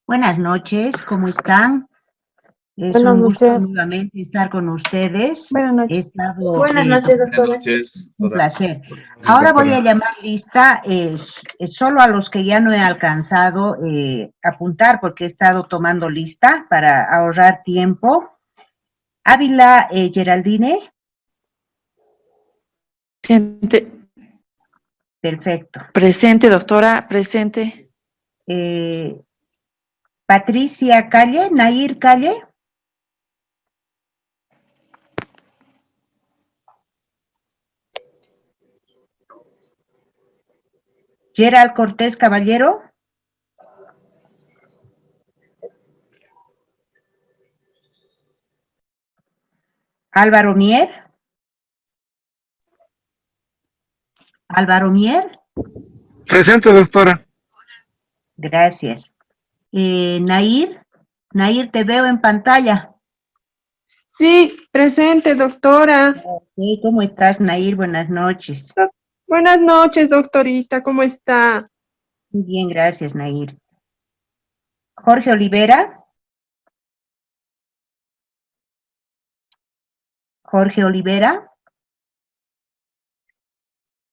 Buenas noches, ¿cómo están? Es Buenas un gusto noches. nuevamente estar con ustedes. Buenas He noches. estado Buenas noches, Buenas doctora. noches, un toda. placer. Ahora voy a Doctora. llamar lista solo a los que ya no he alcanzado apuntar porque he estado tomando lista para ahorrar tiempo. Ávila Geraldine, Presente, perfecto. presente, doctora, presente. Patricia Calle, Nair Calle, Gerald Cortés Caballero, Álvaro Mier, Álvaro Mier, Presente, doctora. gracias. Nair, Nair, te veo en pantalla. Sí, presente, doctora. Ok, ¿cómo estás, Nair? Buenas noches. Buenas noches, doctorita. ¿Cómo está? Muy bien, gracias, Nair. Jorge Olivera. Jorge Olivera.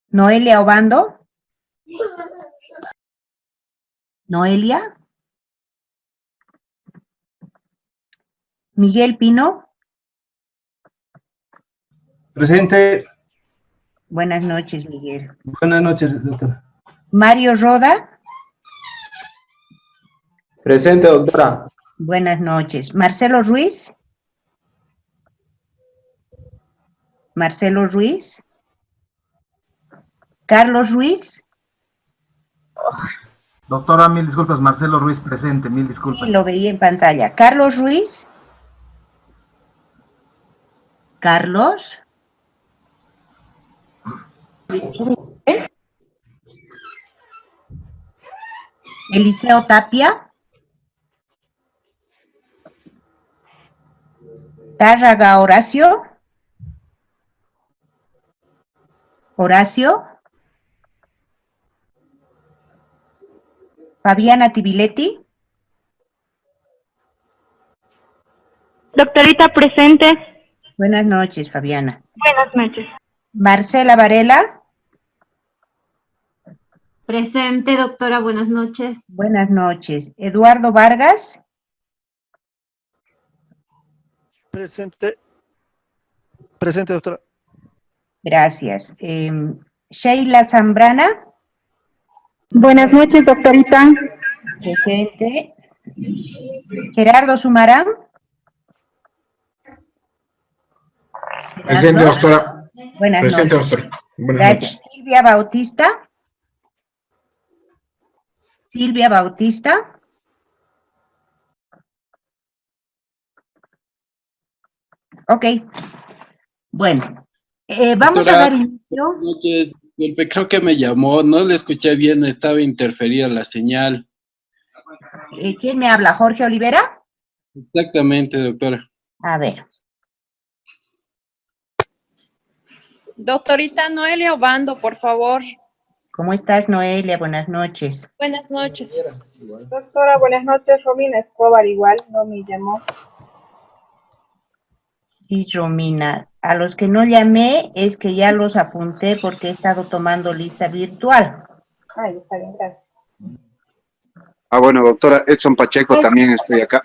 Noelia Obando. Noelia. Miguel Pino. Presente. Buenas noches, Miguel. Buenas noches, doctora. Mario Roda. Presente, doctora. Buenas noches. Marcelo Ruiz. Marcelo Ruiz. Carlos Ruiz. Doctora, mil disculpas, Marcelo Ruiz presente, mil disculpas. Sí, lo veía en pantalla. Carlos Ruiz. Carlos. Eliseo Tapia. Tárraga Horacio. Horacio. Fabiana Tibiletti. Doctorita, presente. Buenas noches, Fabiana. Buenas noches. Marcela Varela. Presente, doctora, buenas noches. Buenas noches. Eduardo Vargas. Presente. Presente, doctora. Gracias. Sheila Zambrana. Buenas noches, doctorita. Presente. Gerardo Sumarán. Presente, Gerardo. doctora. Buenas Presente, noches. doctora. Buenas Gracias. noches. Silvia Bautista. Silvia Bautista. Ok. Bueno, vamos Doctora, a dar inicio. buenas noches. Disculpe, creo que me llamó, no le escuché bien, estaba interferida la señal. ¿Quién me habla? ¿Jorge Olivera? Exactamente, doctora. A ver. Doctorita Noelia Obando, por favor. ¿Cómo estás, Noelia? Buenas noches. Buenas noches. Doctora, buenas noches. Romina Escobar, igual, no me llamó. Sí, Romina. A los que no llamé es que ya los apunté porque he estado tomando lista virtual. Ay, está bien, gracias. Bueno, doctora, Edson Pacheco, también estoy acá.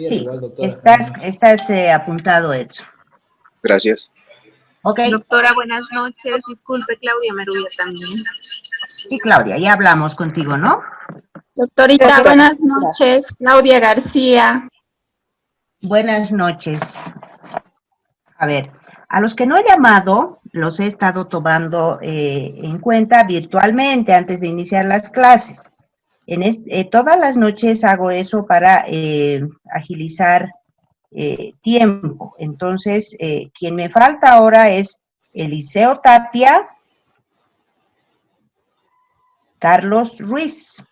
Sí, estás apuntado, Edson. Gracias. Ok. Doctora, buenas noches. Disculpe, Claudia Merulla también. Sí, Claudia, ya hablamos contigo, ¿no? Doctorita, buenas noches. Claudia García. Buenas noches. A ver, a los que no he llamado, los he estado tomando en cuenta virtualmente antes de iniciar las clases. Todas las noches hago eso para agilizar tiempo. Entonces, quien me falta ahora es Eliseo Tapia, Carlos Ruiz.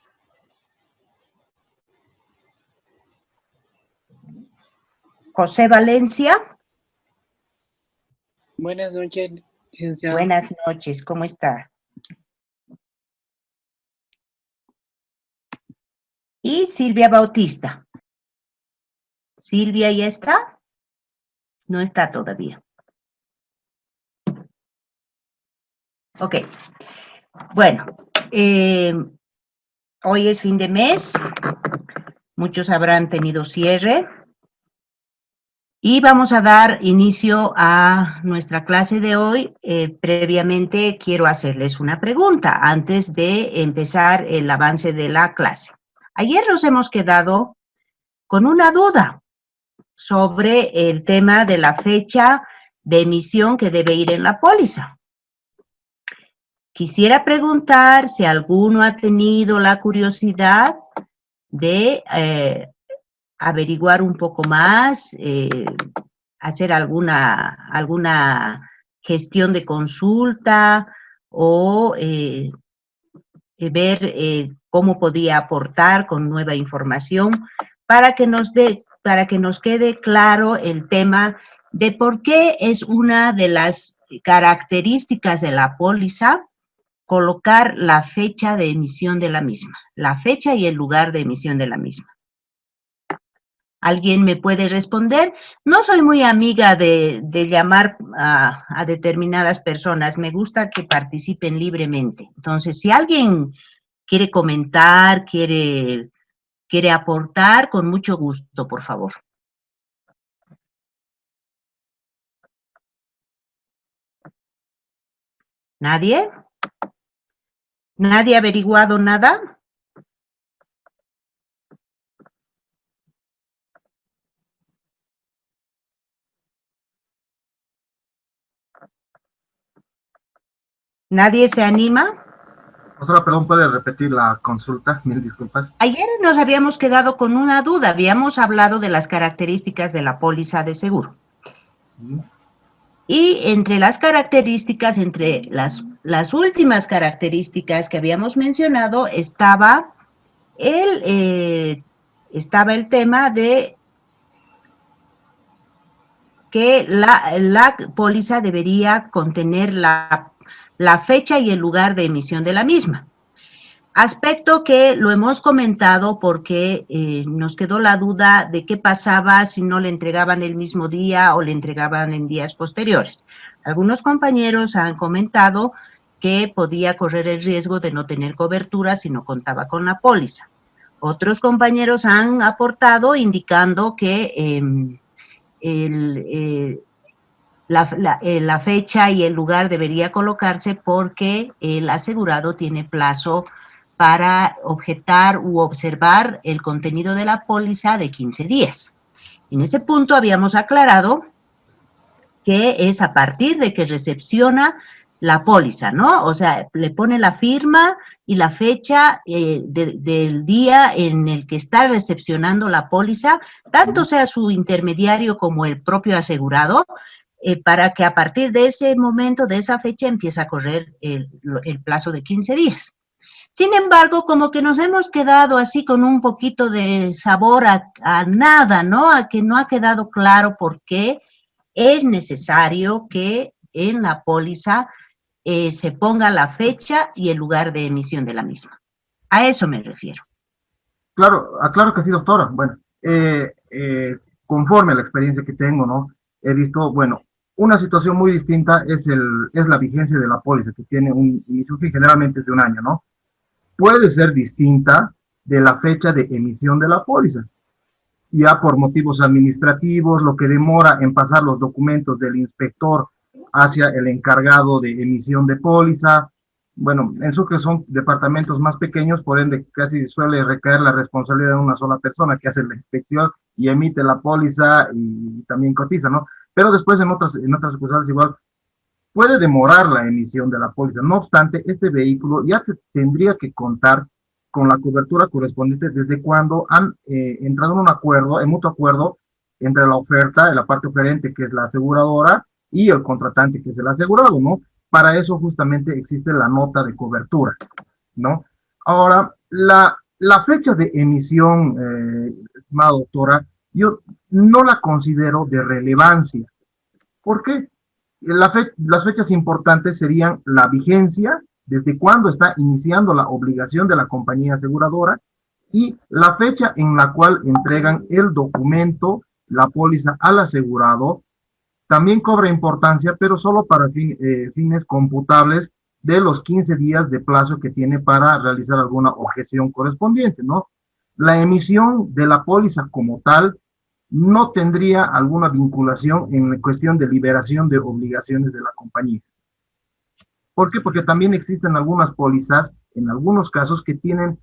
José Valencia. Buenas noches, licenciado. Buenas noches, ¿cómo está? Y Silvia Bautista. ¿Silvia ya está? No está todavía. Ok. Bueno, hoy es fin de mes. Muchos habrán tenido cierre. Y vamos a dar inicio a nuestra clase de hoy. Previamente quiero hacerles una pregunta antes de empezar el avance de la clase. Ayer nos hemos quedado con una duda sobre el tema de la fecha de emisión que debe ir en la póliza. Quisiera preguntar si alguno ha tenido la curiosidad de averiguar un poco más, hacer alguna gestión de consulta o ver cómo podía aportar con nueva información para que nos quede claro el tema de por qué es una de las características de la póliza colocar la fecha de emisión de la misma, la fecha y el lugar de emisión de la misma. ¿Alguien me puede responder? No soy muy amiga de llamar a determinadas personas, me gusta que participen libremente. Entonces, si alguien quiere comentar, quiere aportar, con mucho gusto, por favor. ¿Nadie? ¿Nadie ha averiguado nada? ¿Nadie se anima? Doctora, perdón, ¿puede repetir la consulta? Mil disculpas. Ayer nos habíamos quedado con una duda, habíamos hablado de las características de la póliza de seguro. Sí. Y entre las características, entre las últimas características que habíamos mencionado, estaba el tema de que la póliza debería contener la fecha y el lugar de emisión de la misma. Aspecto que lo hemos comentado porque nos quedó la duda de qué pasaba si no le entregaban el mismo día o le entregaban en días posteriores. Algunos compañeros han comentado que podía correr el riesgo de no tener cobertura si no contaba con la póliza. Otros compañeros han aportado indicando que la fecha y el lugar debería colocarse porque el asegurado tiene plazo para objetar u observar el contenido de la póliza de 15 días. En ese punto habíamos aclarado que es a partir de que recepciona la póliza, ¿no? O sea, le pone la firma y la fecha del día en el que está recepcionando la póliza, tanto sea su intermediario como el propio asegurado, para que a partir de ese momento, de esa fecha, empiece a correr el plazo de 15 días. Sin embargo, como que nos hemos quedado así con un poquito de sabor a nada, ¿no? A que no ha quedado claro por qué es necesario que en la póliza se ponga la fecha y el lugar de emisión de la misma. A eso me refiero. Claro, aclaro que sí, doctora. Bueno, conforme a la experiencia que tengo, ¿no? He visto, bueno, una situación muy distinta es la vigencia de la póliza, que tiene un inicio que generalmente es de un año, ¿no? Puede ser distinta de la fecha de emisión de la póliza, ya por motivos administrativos, lo que demora en pasar los documentos del inspector hacia el encargado de emisión de póliza. Bueno, en Sucre son departamentos más pequeños, por ende casi suele recaer la responsabilidad de una sola persona que hace la inspección y emite la póliza y también cotiza, ¿no? Pero después en otras sucursales igual puede demorar la emisión de la póliza. No obstante, este vehículo ya tendría que contar con la cobertura correspondiente desde cuando han entrado en un acuerdo, en mutuo acuerdo, entre la oferta, la parte oferente, que es la aseguradora, y el contratante, que es el asegurado, ¿no? Para eso justamente existe la nota de cobertura, ¿no? Ahora, la fecha de emisión, estimada doctora, yo no la considero de relevancia. ¿Por qué? Las fechas importantes serían la vigencia, desde cuándo está iniciando la obligación de la compañía aseguradora, y la fecha en la cual entregan el documento, la póliza al asegurado, también cobra importancia, pero solo para fines computables de los 15 días de plazo que tiene para realizar alguna objeción correspondiente, ¿no? La emisión de la póliza como tal no tendría alguna vinculación en cuestión de liberación de obligaciones de la compañía. ¿Por qué? Porque también existen algunas pólizas, en algunos casos, que tienen,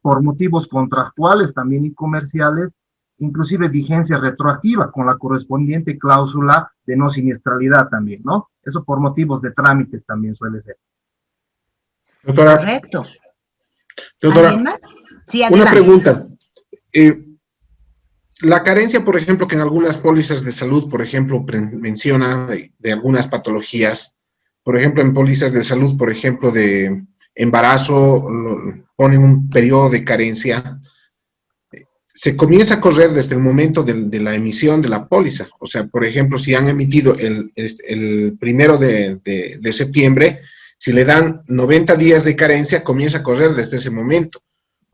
por motivos contractuales también y comerciales, inclusive vigencia retroactiva con la correspondiente cláusula de no siniestralidad también, ¿no? Eso por motivos de trámites también suele ser. Doctora, Correcto. doctora, ¿Alguien más? Sí, una adelante. pregunta. La carencia, por ejemplo, que en algunas pólizas de salud, por ejemplo, menciona de algunas patologías, por ejemplo, en pólizas de salud, por ejemplo, de embarazo, ponen un periodo de carencia, se comienza a correr desde el momento de la emisión de la póliza. O sea, por ejemplo, si han emitido el 1 de septiembre, si le dan 90 días de carencia, comienza a correr desde ese momento.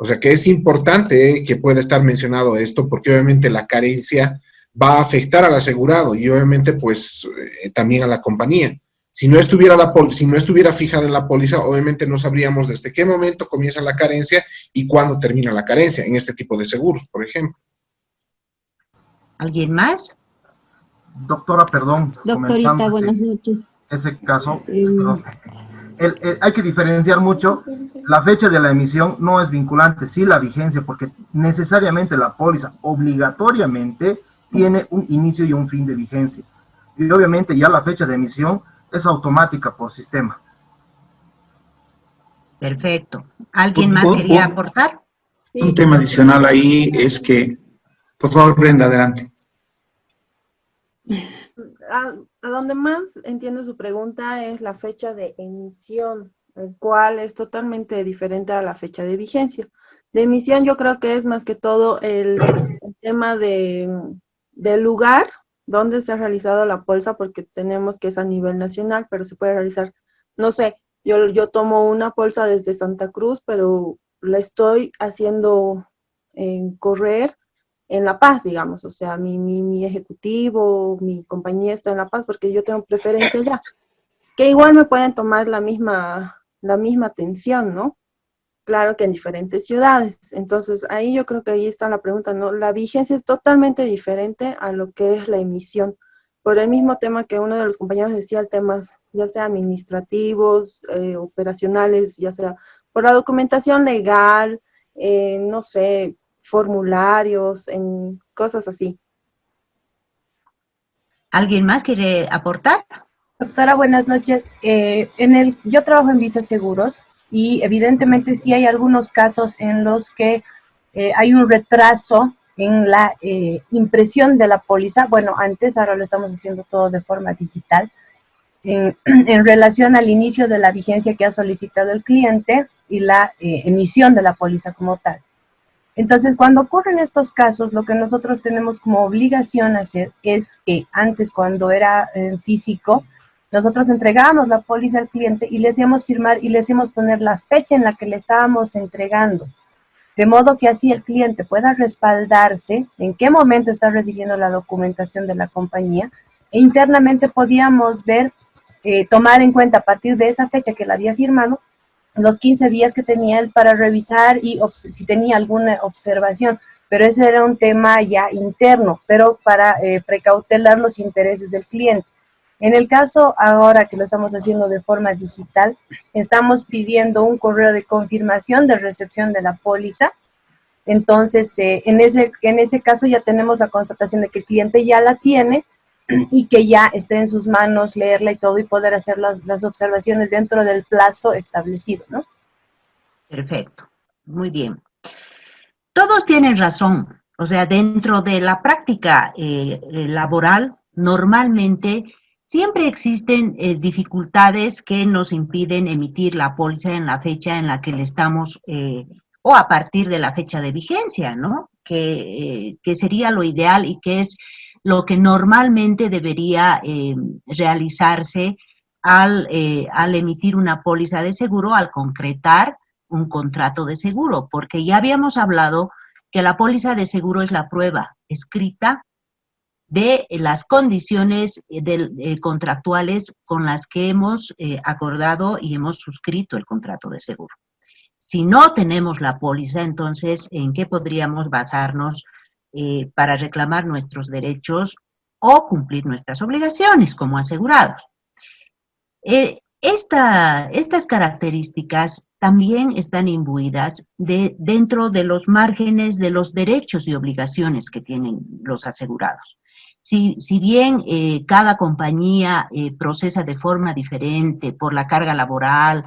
O sea, que es importante que pueda estar mencionado esto, porque obviamente la carencia va a afectar al asegurado y obviamente, pues, también a la compañía. Si no estuviera fijada en la póliza, obviamente no sabríamos desde qué momento comienza la carencia y cuándo termina la carencia en este tipo de seguros, por ejemplo. ¿Alguien más? Doctora, perdón. Doctorita, buenas noches. Ese caso, perdón. Hay que diferenciar mucho. La fecha de la emisión no es vinculante, sí la vigencia, porque necesariamente la póliza obligatoriamente tiene un inicio y un fin de vigencia. Y obviamente ya la fecha de emisión es automática por sistema. Perfecto. ¿Alguien más quería aportar? Un tema adicional ahí es que, por favor, Brenda, adelante. A donde más entiendo su pregunta es la fecha de emisión, el cual es totalmente diferente a la fecha de vigencia. De emisión yo creo que es más que todo el tema del lugar donde se ha realizado la póliza, porque tenemos que es a nivel nacional, pero se puede realizar, no sé, yo tomo una póliza desde Santa Cruz, pero la estoy haciendo correr en La Paz, digamos, o sea, mi ejecutivo, mi compañía está en La Paz porque yo tengo preferencia allá, que igual me pueden tomar la misma atención, ¿no? Claro que en diferentes ciudades. Entonces, ahí yo creo que ahí está la pregunta, ¿no? La vigencia es totalmente diferente a lo que es la emisión, por el mismo tema que uno de los compañeros decía, temas ya sea administrativos, operacionales, ya sea por la documentación legal, no sé, formularios, en cosas así. ¿Alguien más quiere aportar? Doctora, buenas noches. Yo trabajo en Visa Seguros y evidentemente sí hay algunos casos en los que hay un retraso en la impresión de la póliza. Bueno, antes, ahora lo estamos haciendo todo de forma digital, en relación al inicio de la vigencia que ha solicitado el cliente y la emisión de la póliza como tal. Entonces, cuando ocurren estos casos, lo que nosotros tenemos como obligación hacer es que antes, cuando era físico, nosotros entregábamos la póliza al cliente y le hacíamos firmar y le hacíamos poner la fecha en la que le estábamos entregando, de modo que así el cliente pueda respaldarse en qué momento está recibiendo la documentación de la compañía, e internamente podíamos ver, tomar en cuenta a partir de esa fecha que la había firmado, los 15 días que tenía él para revisar y si tenía alguna observación, pero ese era un tema ya interno, pero para precautelar los intereses del cliente. En el caso ahora que lo estamos haciendo de forma digital, estamos pidiendo un correo de confirmación de recepción de la póliza. Entonces, en ese caso ya tenemos la constatación de que el cliente ya la tiene y que ya esté en sus manos leerla y todo y poder hacer las observaciones dentro del plazo establecido, ¿no? Perfecto, muy bien. Todos tienen razón, o sea, dentro de la práctica laboral, normalmente siempre existen dificultades que nos impiden emitir la póliza en la fecha en la que le estamos, o a partir de la fecha de vigencia, ¿no? Que sería lo ideal y que es lo que normalmente debería realizarse al emitir una póliza de seguro, al concretar un contrato de seguro, porque ya habíamos hablado que la póliza de seguro es la prueba escrita de las condiciones contractuales con las que hemos acordado y hemos suscrito el contrato de seguro. Si no tenemos la póliza, entonces, ¿en qué podríamos basarnos para reclamar nuestros derechos o cumplir nuestras obligaciones como asegurados? Estas características también están imbuidas dentro de los márgenes de los derechos y obligaciones que tienen los asegurados. Si bien cada compañía procesa de forma diferente por la carga laboral,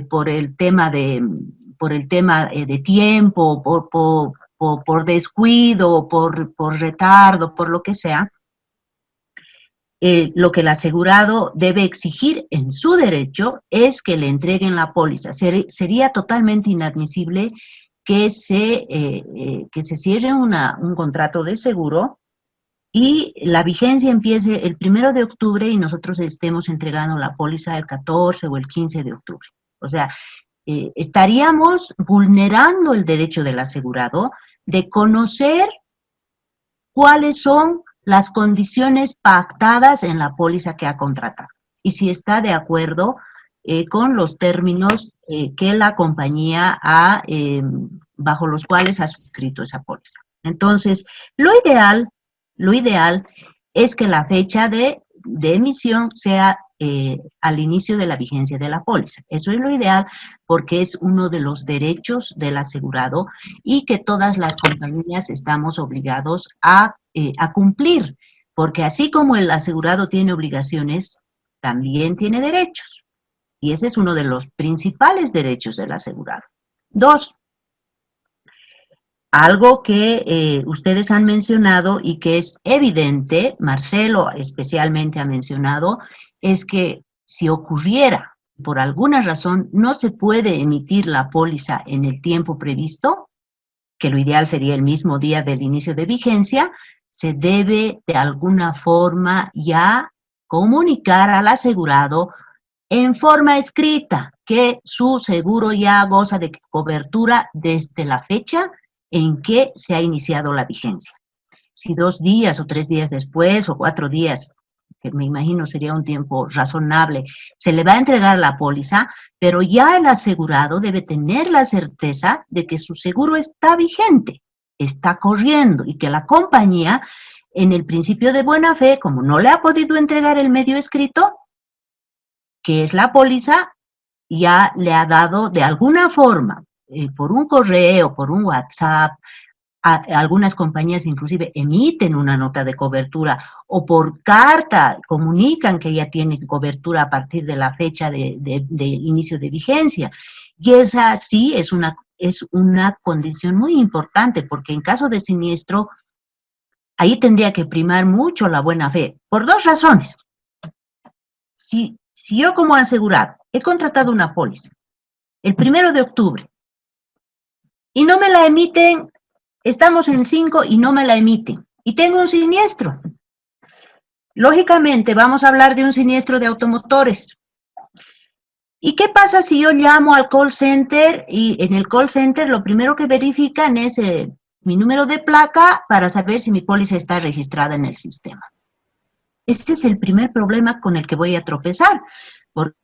por el tema de tiempo, por descuido, por retardo, por lo que sea, lo que el asegurado debe exigir en su derecho es que le entreguen la póliza. Sería totalmente inadmisible que se cierre un contrato de seguro y la vigencia empiece el 1 de octubre y nosotros estemos entregando la póliza el 14 o el 15 de octubre. O sea, estaríamos vulnerando el derecho del asegurado de conocer cuáles son las condiciones pactadas en la póliza que ha contratado y si está de acuerdo con los términos que la compañía bajo los cuales ha suscrito esa póliza. Entonces, lo ideal es que la fecha de emisión sea al inicio de la vigencia de la póliza. Eso es lo ideal porque es uno de los derechos del asegurado y que todas las compañías estamos obligados a cumplir, porque así como el asegurado tiene obligaciones, también tiene derechos. Y ese es uno de los principales derechos del asegurado. 2. Algo que ustedes han mencionado y que es evidente, Marcelo especialmente ha mencionado, es que si ocurriera, por alguna razón, no se puede emitir la póliza en el tiempo previsto, que lo ideal sería el mismo día del inicio de vigencia, se debe de alguna forma ya comunicar al asegurado en forma escrita que su seguro ya goza de cobertura desde la fecha en que se ha iniciado la vigencia. Si 2 días o 3 días después o 4 días, que me imagino sería un tiempo razonable, se le va a entregar la póliza, pero ya el asegurado debe tener la certeza de que su seguro está vigente, está corriendo y que la compañía, en el principio de buena fe, como no le ha podido entregar el medio escrito, que es la póliza, ya le ha dado de alguna forma, por un correo, por un WhatsApp, algunas compañías inclusive emiten una nota de cobertura o por carta comunican que ya tiene cobertura a partir de la fecha de inicio de vigencia. Y esa sí es una condición muy importante porque en caso de siniestro, ahí tendría que primar mucho la buena fe, por 2 razones. Si yo como asegurado he contratado una póliza el 1 de octubre y no me la emiten, estamos en 5 y no me la emiten, y tengo un siniestro. Lógicamente vamos a hablar de un siniestro de automotores. ¿Y qué pasa si yo llamo al call center y en el call center lo primero que verifican es mi número de placa para saber si mi póliza está registrada en el sistema? Ese es el primer problema con el que voy a tropezar. Porque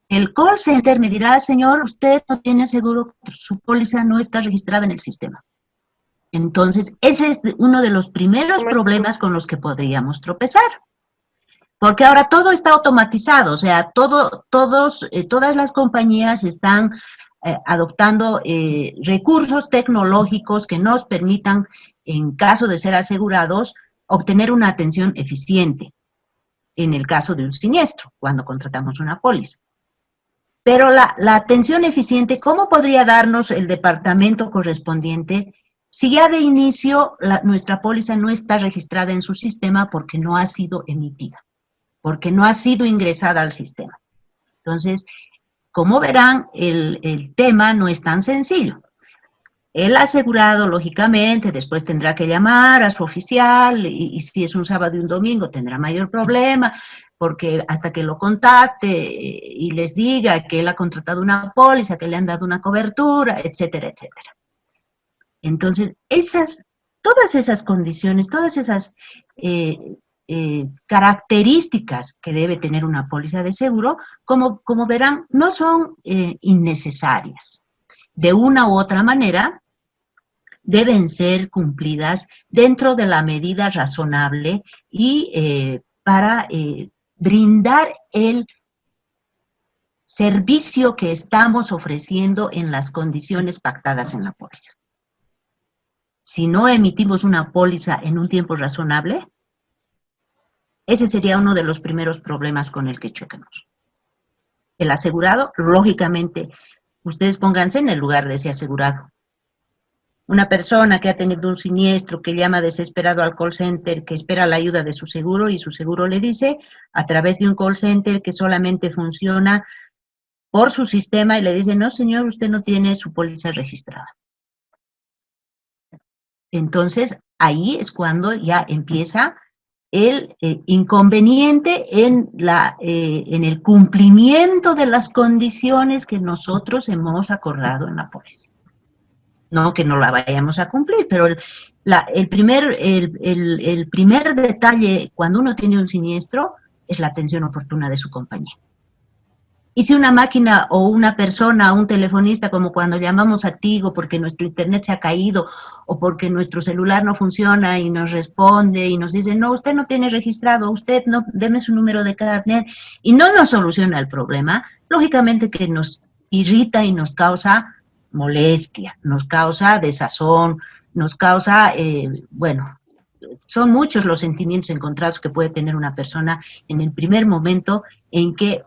el call center me dirá, señor, usted no tiene seguro, su póliza no está registrada en el sistema. Entonces, ese es uno de los primeros problemas con los que podríamos tropezar. Porque ahora todo está automatizado, o sea, todas las compañías están adoptando recursos tecnológicos que nos permitan, en caso de ser asegurados, obtener una atención eficiente en el caso de un siniestro, cuando contratamos una póliza. Pero la atención eficiente, ¿cómo podría darnos el departamento correspondiente si ya de inicio nuestra póliza no está registrada en su sistema porque no ha sido emitida, porque no ha sido ingresada al sistema? Entonces, como verán, el tema no es tan sencillo. El asegurado, lógicamente, después tendrá que llamar a su oficial y si es un sábado y un domingo tendrá mayor problema. porque hasta que lo contacte y les diga que él ha contratado una póliza, que le han dado una cobertura, etcétera, etcétera. Entonces, todas esas condiciones, todas esas características que debe tener una póliza de seguro, como verán, no son innecesarias. De una u otra manera, deben ser cumplidas dentro de la medida razonable y para brindar el servicio que estamos ofreciendo en las condiciones pactadas en la póliza. Si no emitimos una póliza en un tiempo razonable, ese sería uno de los primeros problemas con el que choquemos. El asegurado, lógicamente, ustedes pónganse en el lugar de ese asegurado. Una persona que ha tenido un siniestro, que llama desesperado al call center, que espera la ayuda de su seguro y su seguro le dice, a través de un call center que solamente funciona por su sistema y le dice, no señor, usted no tiene su póliza registrada. Entonces, ahí es cuando ya empieza el inconveniente en el cumplimiento de las condiciones que nosotros hemos acordado en la póliza. No que no la vayamos a cumplir, pero el primer detalle cuando uno tiene un siniestro es la atención oportuna de su compañía. Y si una máquina o una persona, un telefonista, como cuando llamamos a Tigo porque nuestro internet se ha caído o porque nuestro celular no funciona y nos responde y nos dice, no, usted no tiene registrado, usted no, deme su número de carnet, y no nos soluciona el problema, lógicamente que nos irrita y nos causa molestia, nos causa desazón, nos causa, bueno, son muchos los sentimientos encontrados que puede tener una persona en el primer momento en que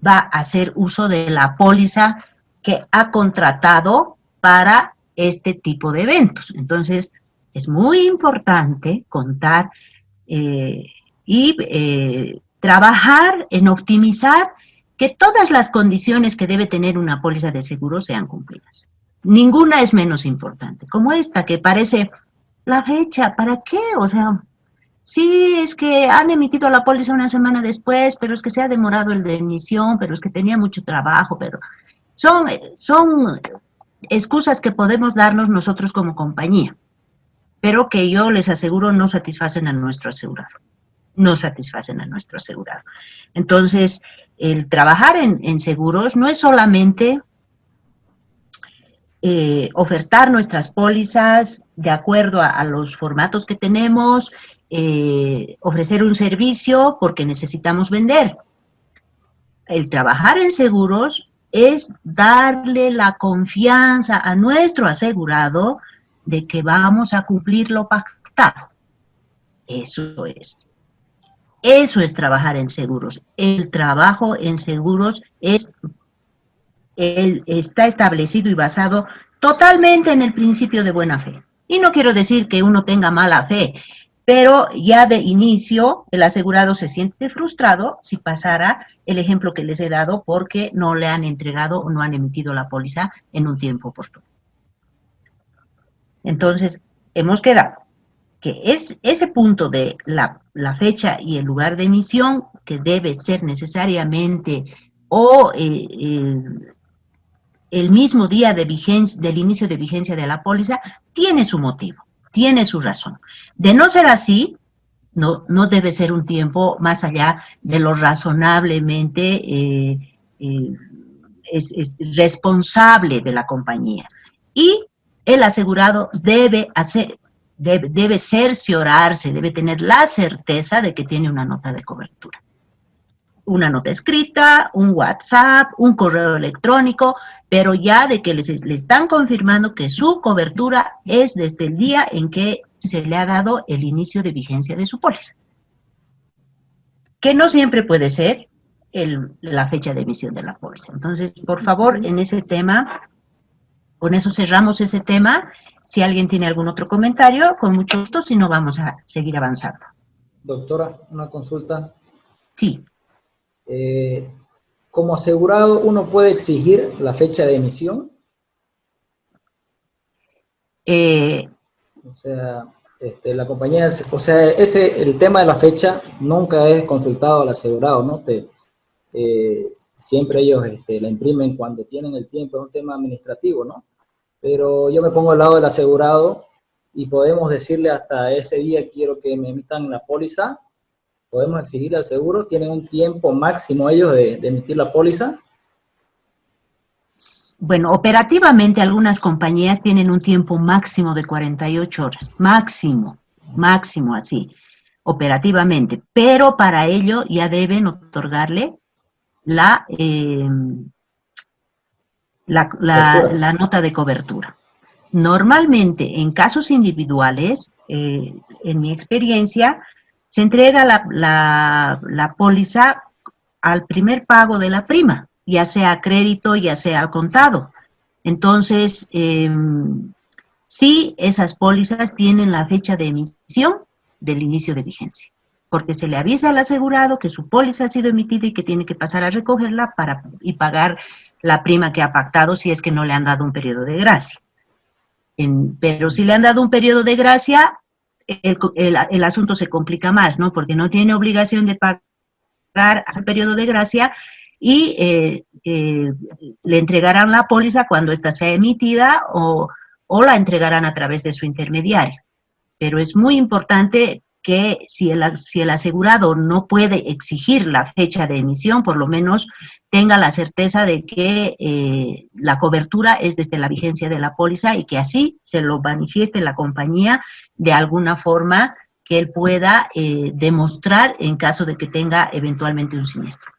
va a hacer uso de la póliza que ha contratado para este tipo de eventos. Entonces, es muy importante contar y trabajar en optimizar que todas las condiciones que debe tener una póliza de seguro sean cumplidas. Ninguna es menos importante, como esta que parece la fecha, ¿para qué? O sea, sí, es que han emitido la póliza una semana después, pero es que se ha demorado el de emisión, pero es que tenía mucho trabajo, pero son excusas que podemos darnos nosotros como compañía, pero que yo les aseguro no satisfacen a nuestro asegurado. No satisfacen a nuestro asegurado. Entonces, el trabajar en seguros no es solamente ofertar nuestras pólizas de acuerdo a los formatos que tenemos, ofrecer un servicio porque necesitamos vender. El trabajar en seguros es darle la confianza a nuestro asegurado de que vamos a cumplir lo pactado. Eso es. Eso es trabajar en seguros. El trabajo en seguros está establecido y basado totalmente en el principio de buena fe. Y no quiero decir que uno tenga mala fe, pero ya de inicio el asegurado se siente frustrado si pasara el ejemplo que les he dado porque no le han entregado o no han emitido la póliza en un tiempo oportuno. Entonces, hemos quedado que es ese punto de la fecha y el lugar de emisión que debe ser necesariamente o el mismo día de vigencia, del inicio de vigencia de la póliza, tiene su motivo, tiene su razón. De no ser así, no debe ser un tiempo más allá de lo razonablemente es responsable de la compañía. Y el asegurado debe cerciorarse, debe tener la certeza de que tiene una nota de cobertura. Una nota escrita, un WhatsApp, un correo electrónico, pero ya de que le están confirmando que su cobertura es desde el día en que se le ha dado el inicio de vigencia de su póliza. Que no siempre puede ser la fecha de emisión de la póliza. Entonces, por favor, en ese tema, con eso cerramos ese tema. Si alguien tiene algún otro comentario, con mucho gusto, si no, vamos a seguir avanzando. Doctora, una consulta. Sí. ¿Como asegurado uno puede exigir la fecha de emisión? O sea, La compañía, o sea, el tema de la fecha nunca es consultado al asegurado, ¿no? Siempre ellos la imprimen cuando tienen el tiempo, es un tema administrativo, ¿no? Pero yo me pongo al lado del asegurado y podemos decirle hasta ese día quiero que me emitan la póliza, podemos exigirle al seguro, tienen un tiempo máximo ellos de emitir la póliza. Bueno, operativamente algunas compañías tienen un tiempo máximo de 48 horas, máximo así, operativamente, pero para ello ya deben otorgarle la nota de cobertura. Normalmente, en casos individuales, en mi experiencia, se entrega la póliza al primer pago de la prima, ya sea a crédito, ya sea al contado. Entonces, sí, esas pólizas tienen la fecha de emisión del inicio de vigencia, porque se le avisa al asegurado que su póliza ha sido emitida y que tiene que pasar a recogerla y pagar la prima que ha pactado si es que no le han dado un periodo de gracia. Pero si le han dado un periodo de gracia, el asunto se complica más, ¿no? Porque no tiene obligación de pagar el periodo de gracia y le entregarán la póliza cuando ésta sea emitida o la entregarán a través de su intermediario. Pero es muy importante que si el asegurado no puede exigir la fecha de emisión, por lo menos tenga la certeza de que la cobertura es desde la vigencia de la póliza y que así se lo manifieste la compañía de alguna forma que él pueda demostrar en caso de que tenga eventualmente un siniestro.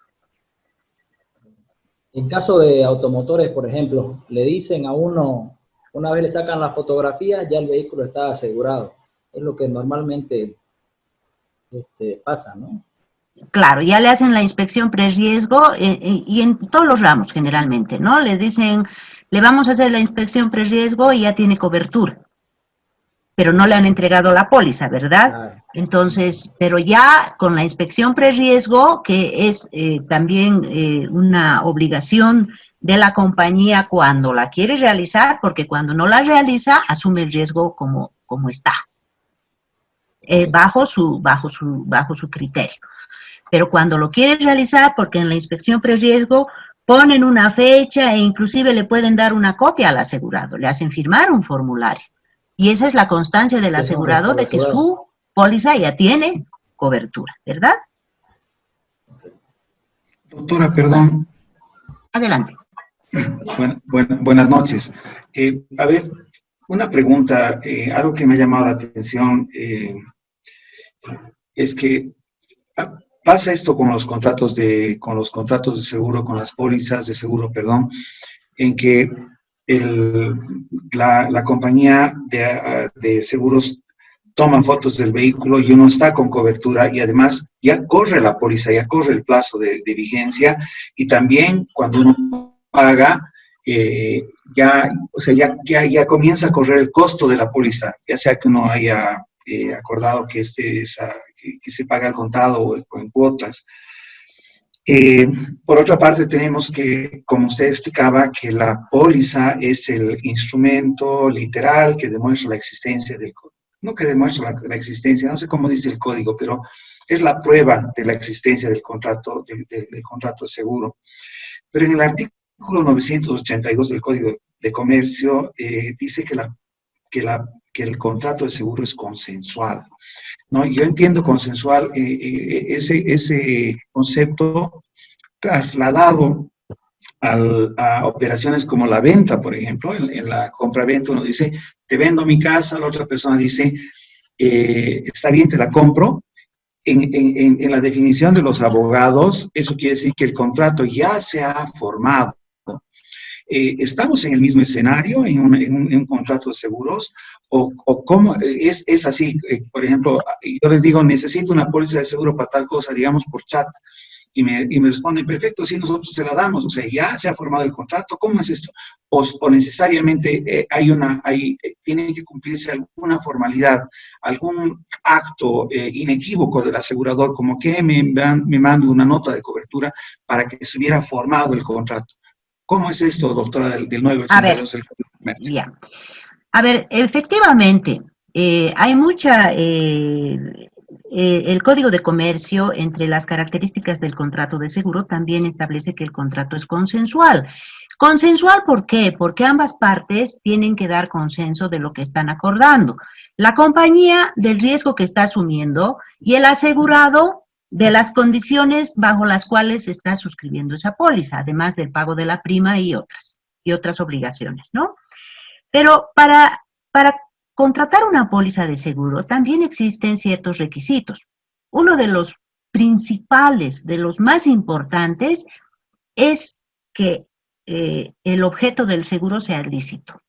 En caso de automotores, por ejemplo, le dicen a uno, una vez le sacan la fotografía, ya el vehículo está asegurado. Es lo que normalmente pasa, ¿no? Claro, ya le hacen la inspección preriesgo y en todos los ramos generalmente, ¿no? Le dicen, le vamos a hacer la inspección preriesgo y ya tiene cobertura. Pero no le han entregado la póliza, ¿verdad? Claro. Entonces, pero ya con la inspección preriesgo, que es también una obligación de la compañía cuando la quiere realizar, porque cuando no la realiza, asume el riesgo como está, bajo su criterio. Pero cuando lo quiere realizar, porque en la inspección preriesgo ponen una fecha e inclusive le pueden dar una copia al asegurado, le hacen firmar un formulario. Y esa es la constancia del asegurado de que su póliza ya tiene cobertura, ¿verdad? Doctora, perdón. Adelante. Buenas noches. A ver, una pregunta, algo que me ha llamado la atención es que pasa esto con los contratos de seguro, con las pólizas de seguro, perdón, en que la compañía de seguros toma fotos del vehículo y uno está con cobertura y además ya corre la póliza, ya corre el plazo de vigencia y también cuando uno paga, ya comienza a correr el costo de la póliza, ya sea que uno haya acordado que que se paga al contado o en cuotas. Por otra parte, tenemos que, como usted explicaba, que la póliza es el instrumento literal que demuestra la existencia del código. No que demuestra la existencia, no sé cómo dice el código, pero es la prueba de la existencia del contrato, del contrato de seguro. Pero en el artículo 982 del Código de Comercio dice que el contrato de seguro es consensual, ¿no? Yo entiendo consensual ese concepto trasladado a operaciones como la venta, por ejemplo. En la compra-venta uno dice, te vendo mi casa, la otra persona dice, está bien, te la compro. En la definición de los abogados, eso quiere decir que el contrato ya se ha formado. ¿Estamos en el mismo escenario, en un contrato de seguros? ¿O cómo es así? Por ejemplo, yo les digo, necesito una póliza de seguro para tal cosa, digamos, por chat. Y me responden, perfecto, sí, nosotros se la damos. O sea, ya se ha formado el contrato. ¿Cómo es esto? O necesariamente tiene que cumplirse alguna formalidad, algún acto inequívoco del asegurador, como que me mando una nota de cobertura para que se hubiera formado el contrato. ¿Cómo es esto, doctora, del 982 del Código de Comercio? Ya. A ver, efectivamente, hay mucha, el Código de Comercio, entre las características del contrato de seguro, también establece que el contrato es consensual. ¿Consensual por qué? Porque ambas partes tienen que dar consenso de lo que están acordando. La compañía del riesgo que está asumiendo y el asegurado de las condiciones bajo las cuales está suscribiendo esa póliza, además del pago de la prima y otras obligaciones, ¿no? Pero para contratar una póliza de seguro también existen ciertos requisitos. Uno de los principales, de los más importantes, es que el objeto del seguro sea lícito.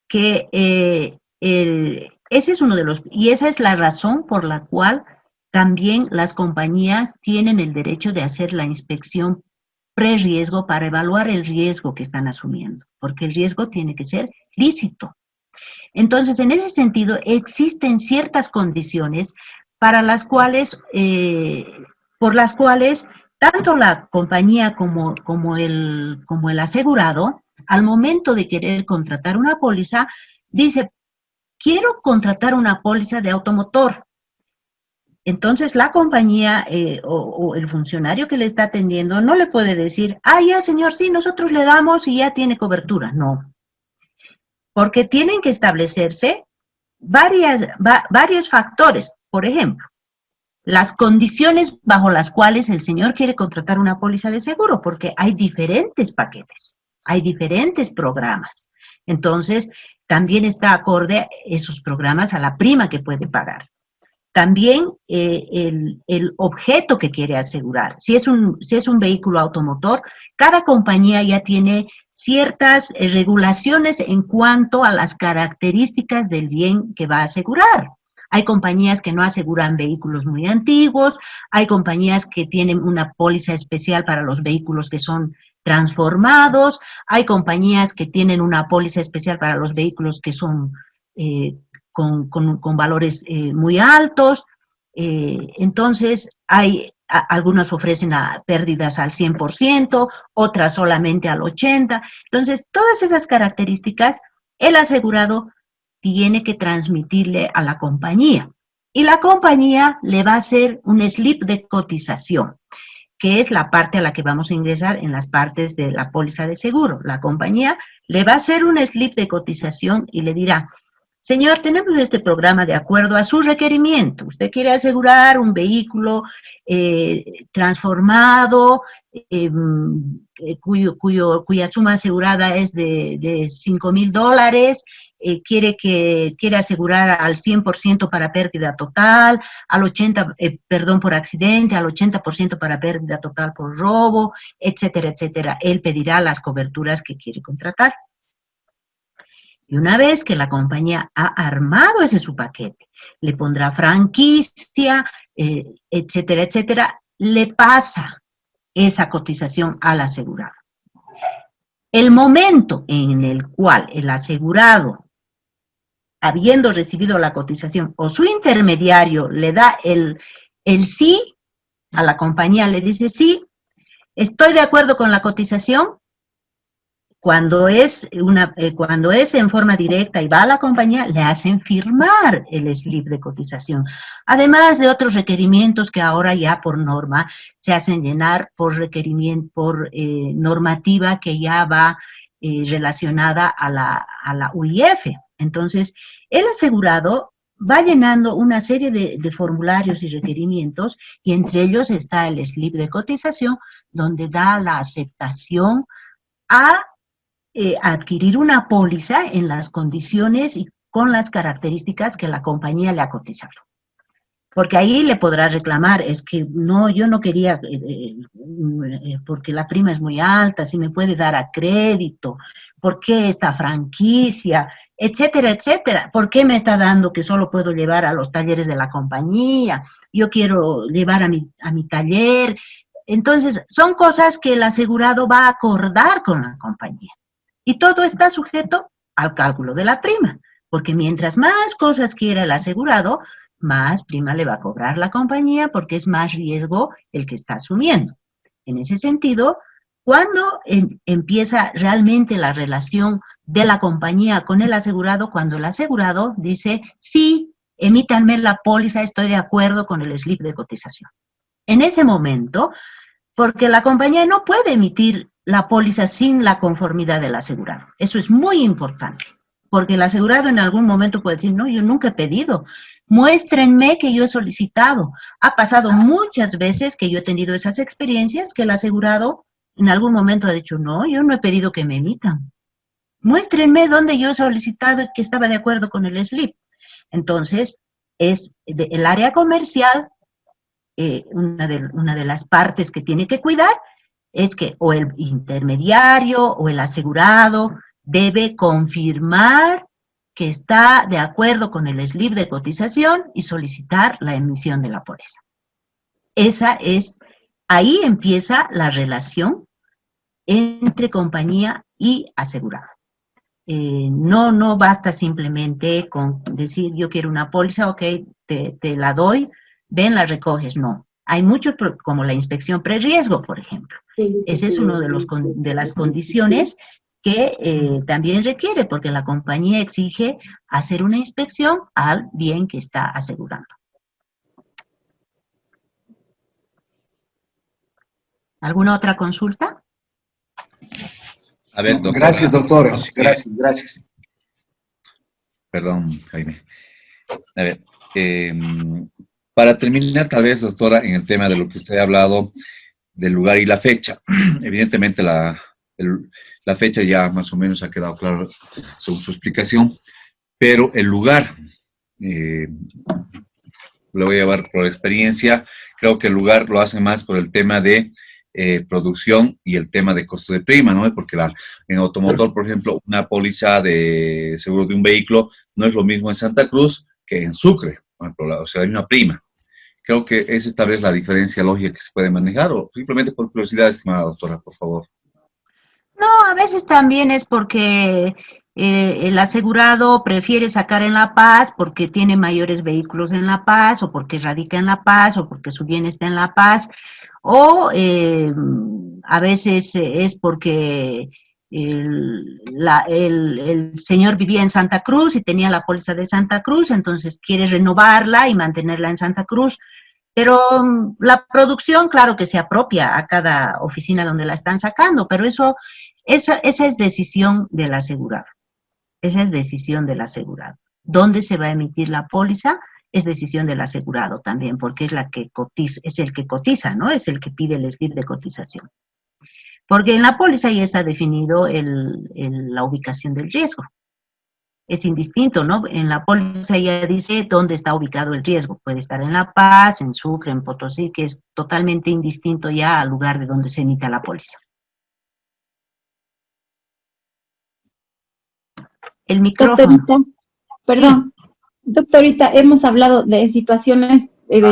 Ese es uno de los, y esa es la razón por la cual también las compañías tienen el derecho de hacer la inspección pre-riesgo para evaluar el riesgo que están asumiendo, porque el riesgo tiene que ser lícito. Entonces, en ese sentido, existen ciertas condiciones para las cuales, por las cuales tanto la compañía como el asegurado, al momento de querer contratar una póliza, dice, quiero contratar una póliza de automotor. Entonces, la compañía o el funcionario que le está atendiendo no le puede decir, ya señor, sí, nosotros le damos y ya tiene cobertura. No, porque tienen que establecerse varios factores. Por ejemplo, las condiciones bajo las cuales el señor quiere contratar una póliza de seguro, porque hay diferentes paquetes, hay diferentes programas. Entonces, también está acorde esos programas a la prima que puede pagar. También el objeto que quiere asegurar. Si es un vehículo automotor, cada compañía ya tiene ciertas regulaciones en cuanto a las características del bien que va a asegurar. Hay compañías que no aseguran vehículos muy antiguos, hay compañías que tienen una póliza especial para los vehículos que son transformados, hay compañías que tienen una póliza especial para los vehículos que son con valores muy altos. Entonces, algunas ofrecen pérdidas al 100%, otras solamente al 80%. Entonces, todas esas características, el asegurado tiene que transmitirle a la compañía. Y la compañía le va a hacer un slip de cotización, que es la parte a la que vamos a ingresar en las partes de la póliza de seguro. La compañía le va a hacer un slip de cotización y le dirá, señor, tenemos este programa de acuerdo a su requerimiento. Usted quiere asegurar un vehículo transformado, cuya suma asegurada es de $5,000, quiere asegurar al 100% para pérdida total, al 80%, por accidente, al 80% para pérdida total por robo, etcétera, etcétera. Él pedirá las coberturas que quiere contratar. Y una vez que la compañía ha armado ese su paquete, le pondrá franquicia, etcétera, etcétera, le pasa esa cotización al asegurado. El momento en el cual el asegurado, habiendo recibido la cotización, o su intermediario le da el sí, a la compañía le dice sí, estoy de acuerdo con la cotización. Cuando es en forma directa y va a la compañía, le hacen firmar el slip de cotización. Además de otros requerimientos que ahora ya por norma se hacen llenar por normativa que ya va relacionada a la UIF. Entonces, el asegurado va llenando una serie de formularios y requerimientos, y entre ellos está el slip de cotización, donde da la aceptación a adquirir una póliza en las condiciones y con las características que la compañía le ha cotizado. Porque ahí le podrá reclamar, es que no, yo no quería, porque la prima es muy alta, si me puede dar a crédito, ¿por qué esta franquicia? Etcétera, etcétera. ¿Por qué me está dando que solo puedo llevar a los talleres de la compañía? Yo quiero llevar a mi taller. Entonces, son cosas que el asegurado va a acordar con la compañía. Y todo está sujeto al cálculo de la prima, porque mientras más cosas quiera el asegurado, más prima le va a cobrar la compañía, porque es más riesgo el que está asumiendo. En ese sentido, cuando empieza realmente la relación de la compañía con el asegurado cuando el asegurado dice, sí, emítanme la póliza, estoy de acuerdo con el slip de cotización. En ese momento, porque la compañía no puede emitir la póliza sin la conformidad del asegurado. Eso es muy importante, porque el asegurado en algún momento puede decir, no, yo nunca he pedido, muéstrenme que yo he solicitado. Ha pasado muchas veces que yo he tenido esas experiencias que el asegurado en algún momento ha dicho, no, yo no he pedido que me emitan. Muéstrenme dónde yo he solicitado que estaba de acuerdo con el slip. Entonces, es el área comercial, una de las partes que tiene que cuidar es que o el intermediario o el asegurado debe confirmar que está de acuerdo con el slip de cotización y solicitar la emisión de la póliza. Ahí empieza la relación entre compañía y asegurado. No basta simplemente con decir yo quiero una póliza, ok, te la doy, ven, la recoges. No, hay muchos, como la inspección preriesgo, por ejemplo. Ese es uno de las condiciones que también requiere, porque la compañía exige hacer una inspección al bien que está asegurando. ¿Alguna otra consulta? A ver, doctora. Gracias, doctora. Gracias. Perdón, Jaime. A ver, para terminar, tal vez, doctora, en el tema de lo que usted ha hablado del lugar y la fecha. Evidentemente, la fecha ya más o menos ha quedado claro según su explicación, pero el lugar, lo voy a llevar por experiencia, creo que el lugar lo hace más por el tema de producción y el tema de costo de prima, ¿no? Porque en automotor, por ejemplo, una póliza de seguro de un vehículo no es lo mismo en Santa Cruz que en Sucre, por ejemplo, o sea, hay una prima. Creo que esa es tal vez la diferencia lógica que se puede manejar, o simplemente por curiosidad, estimada doctora, por favor. No, a veces también es porque el asegurado prefiere sacar en La Paz porque tiene mayores vehículos en La Paz, o porque radica en La Paz, o porque su bien está en La Paz, o a veces es porque el señor vivía en Santa Cruz y tenía la póliza de Santa Cruz, entonces quiere renovarla y mantenerla en Santa Cruz. Pero la producción, claro que se apropia a cada oficina donde la están sacando, pero esa es decisión del asegurado. Esa es decisión del asegurado. ¿Dónde se va a emitir la póliza? Es decisión del asegurado también, porque es el que cotiza, ¿no? Es el que pide el slip de cotización. Porque en la póliza ya está definido la ubicación del riesgo. Es indistinto, ¿no? En la póliza ya dice dónde está ubicado el riesgo. Puede estar en La Paz, en Sucre, en Potosí, que es totalmente indistinto ya al lugar de donde se emita la póliza. El micrófono. Doctorita, perdón. Sí. Doctorita, hemos hablado de situaciones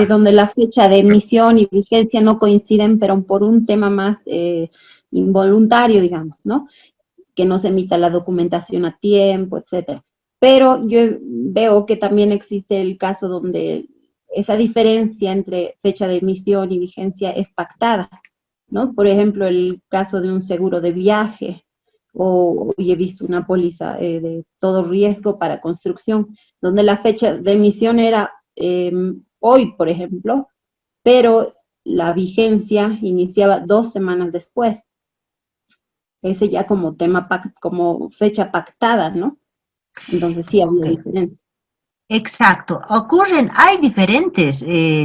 donde la fecha de emisión y vigencia no coinciden, pero por un tema más involuntario, digamos, ¿no? Que no se emita la documentación a tiempo, etcétera. Pero yo veo que también existe el caso donde esa diferencia entre fecha de emisión y vigencia es pactada, ¿no? Por ejemplo, el caso de un seguro de viaje, o he visto una póliza de todo riesgo para construcción, donde la fecha de emisión era hoy, por ejemplo, pero la vigencia iniciaba 2 semanas después. Ese ya como como fecha pactada, ¿no? Entonces sí había diferencia. Exacto. Hay diferentes,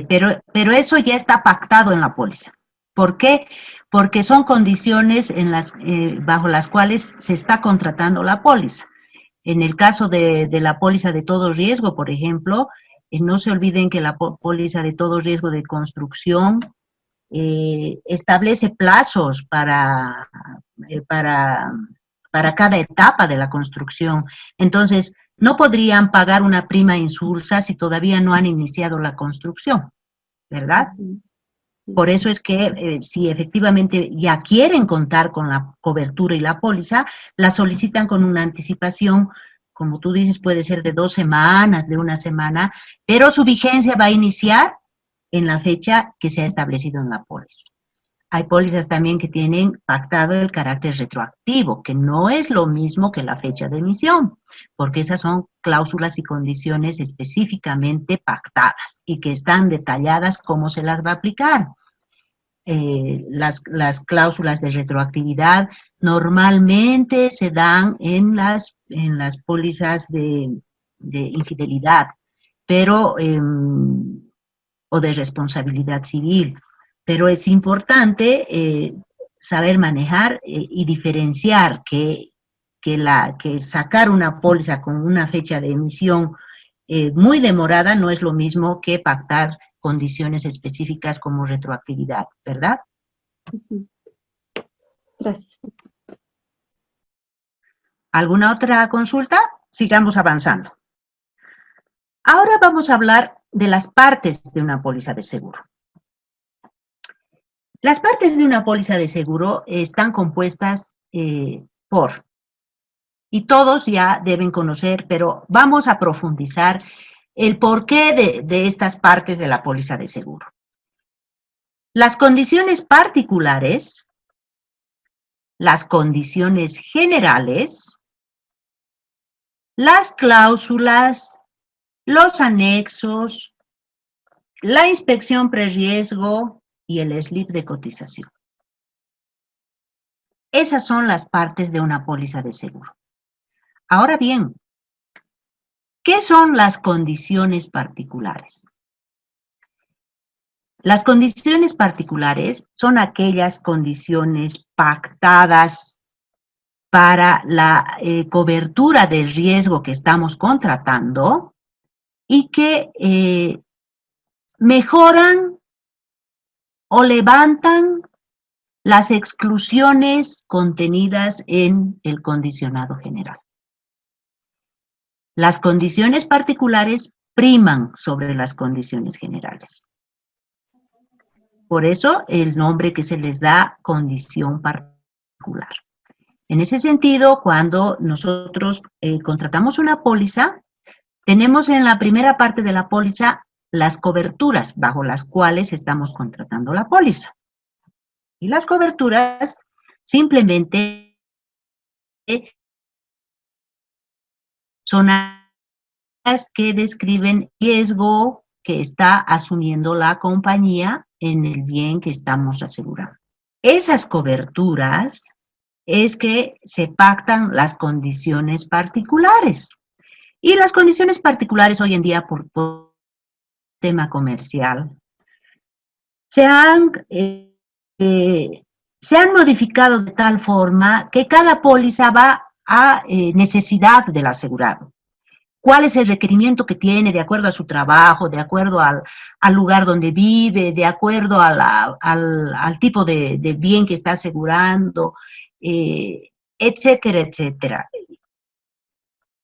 pero eso ya está pactado en la póliza. ¿Por qué? Porque son condiciones bajo las cuales se está contratando la póliza. En el caso de la póliza de todo riesgo, por ejemplo, no se olviden que la póliza de todo riesgo de construcción establece plazos para cada etapa de la construcción. Entonces, no podrían pagar una prima insulsa si todavía no han iniciado la construcción, ¿verdad? Por eso es que si efectivamente ya quieren contar con la cobertura y la póliza, la solicitan con una anticipación, como tú dices, puede ser de 2 semanas, de 1 semana, pero su vigencia va a iniciar en la fecha que se ha establecido en la póliza. Hay pólizas también que tienen pactado el carácter retroactivo, que no es lo mismo que la fecha de emisión, porque esas son cláusulas y condiciones específicamente pactadas y que están detalladas cómo se las va a aplicar. Las cláusulas de retroactividad normalmente se dan en las pólizas de infidelidad, pero o de responsabilidad civil, pero es importante saber manejar y diferenciar que sacar una póliza con una fecha de emisión muy demorada no es lo mismo que pactar condiciones específicas como retroactividad, ¿verdad? Gracias. ¿Alguna otra consulta? Sigamos avanzando. Ahora vamos a hablar de las partes de una póliza de seguro. Las partes de una póliza de seguro están compuestas por, y todos ya deben conocer, pero vamos a profundizar el porqué de estas partes de la póliza de seguro. Las condiciones particulares, las condiciones generales, las cláusulas, los anexos, la inspección preriesgo y el slip de cotización. Esas son las partes de una póliza de seguro. Ahora bien, ¿qué son las condiciones particulares? Las condiciones particulares son aquellas condiciones pactadas para la cobertura del riesgo que estamos contratando y que mejoran o levantan las exclusiones contenidas en el condicionado general. Las condiciones particulares priman sobre las condiciones generales. Por eso el nombre que se les da, condición particular. En ese sentido, cuando nosotros contratamos una póliza, tenemos en la primera parte de la póliza las coberturas bajo las cuales estamos contratando la póliza. Y las coberturas simplemente son las que describen riesgo que está asumiendo la compañía en el bien que estamos asegurando. Esas coberturas es que se pactan las condiciones particulares. Y las condiciones particulares hoy en día por tema comercial se han modificado de tal forma que cada póliza va a necesidad del asegurado. ¿Cuál es el requerimiento que tiene de acuerdo a su trabajo, de acuerdo al lugar donde vive, de acuerdo al tipo de bien que está asegurando, etcétera, etcétera?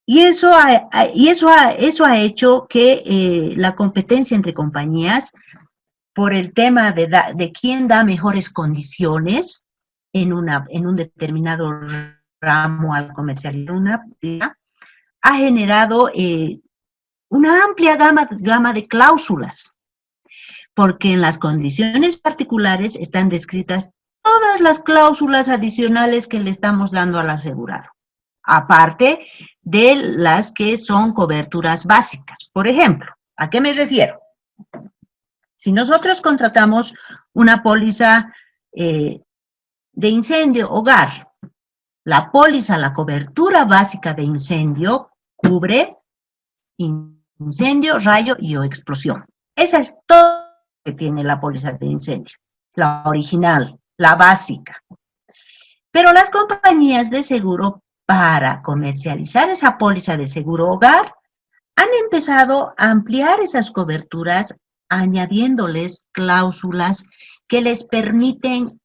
Y eso ha hecho que la competencia entre compañías, por el tema de quién da mejores condiciones en un determinado ramo al comercializar una póliza, ha generado una amplia gama de cláusulas, porque en las condiciones particulares están descritas todas las cláusulas adicionales que le estamos dando al asegurado, aparte de las que son coberturas básicas. Por ejemplo, ¿a qué me refiero? Si nosotros contratamos una póliza de incendio hogar, la póliza, la cobertura básica de incendio cubre incendio, rayo y o explosión. Esa es todo lo que tiene la póliza de incendio, la original, la básica. Pero las compañías de seguro, para comercializar esa póliza de seguro hogar, han empezado a ampliar esas coberturas añadiéndoles cláusulas que les permiten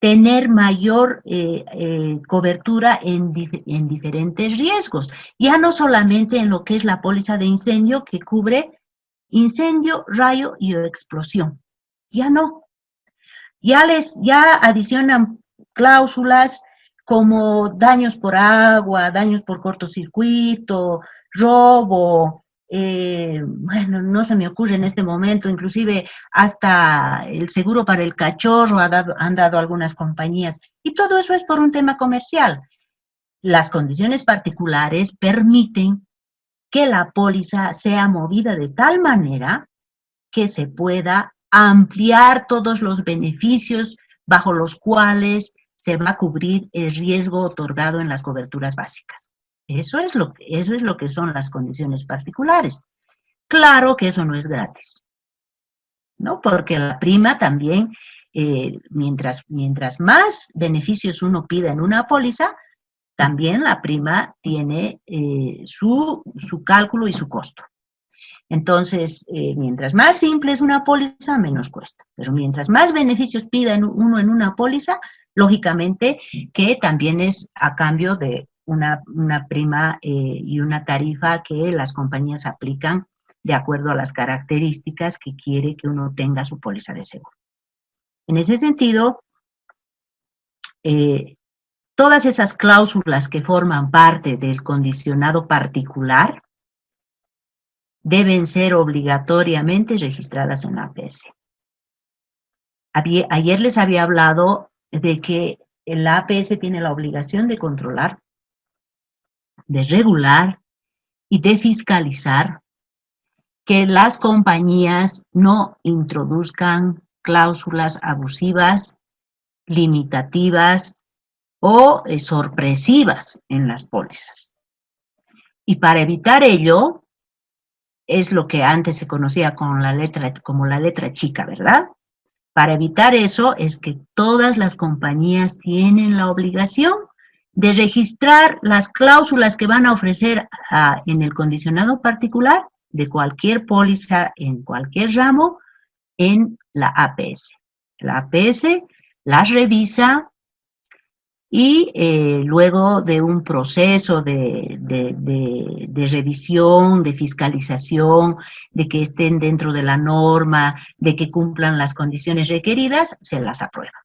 tener mayor cobertura en diferentes riesgos. Ya no solamente en lo que es la póliza de incendio que cubre incendio, rayo y o explosión. Ya no. Ya adicionan cláusulas como daños por agua, daños por cortocircuito, robo, bueno, no se me ocurre en este momento, inclusive hasta el seguro para el cachorro han dado algunas compañías, y todo eso es por un tema comercial. Las condiciones particulares permiten que la póliza sea movida de tal manera que se pueda ampliar todos los beneficios bajo los cuales se va a cubrir el riesgo otorgado en las coberturas básicas. Eso es lo que son las condiciones particulares. Claro que eso no es gratis, ¿no? Porque la prima también, mientras más beneficios uno pida en una póliza, también la prima tiene su cálculo y su costo. Entonces, mientras más simple es una póliza, menos cuesta. Pero mientras más beneficios pida uno en una póliza, lógicamente que también es a cambio de una prima y una tarifa que las compañías aplican de acuerdo a las características que quiere que uno tenga su póliza de seguro. En ese sentido, todas esas cláusulas que forman parte del condicionado particular deben ser obligatoriamente registradas en la APS. Ayer les había hablado de que la APS tiene la obligación de controlar, de regular y de fiscalizar que las compañías no introduzcan cláusulas abusivas, limitativas o sorpresivas en las pólizas. Y para evitar ello, es lo que antes se conocía como la letra chica, ¿verdad? Para evitar eso es que todas las compañías tienen la obligación de registrar las cláusulas que van a ofrecer en el condicionado particular de cualquier póliza en cualquier ramo en la APS. La APS las revisa y luego de un proceso de revisión, de fiscalización, de que estén dentro de la norma, de que cumplan las condiciones requeridas, se las aprueba.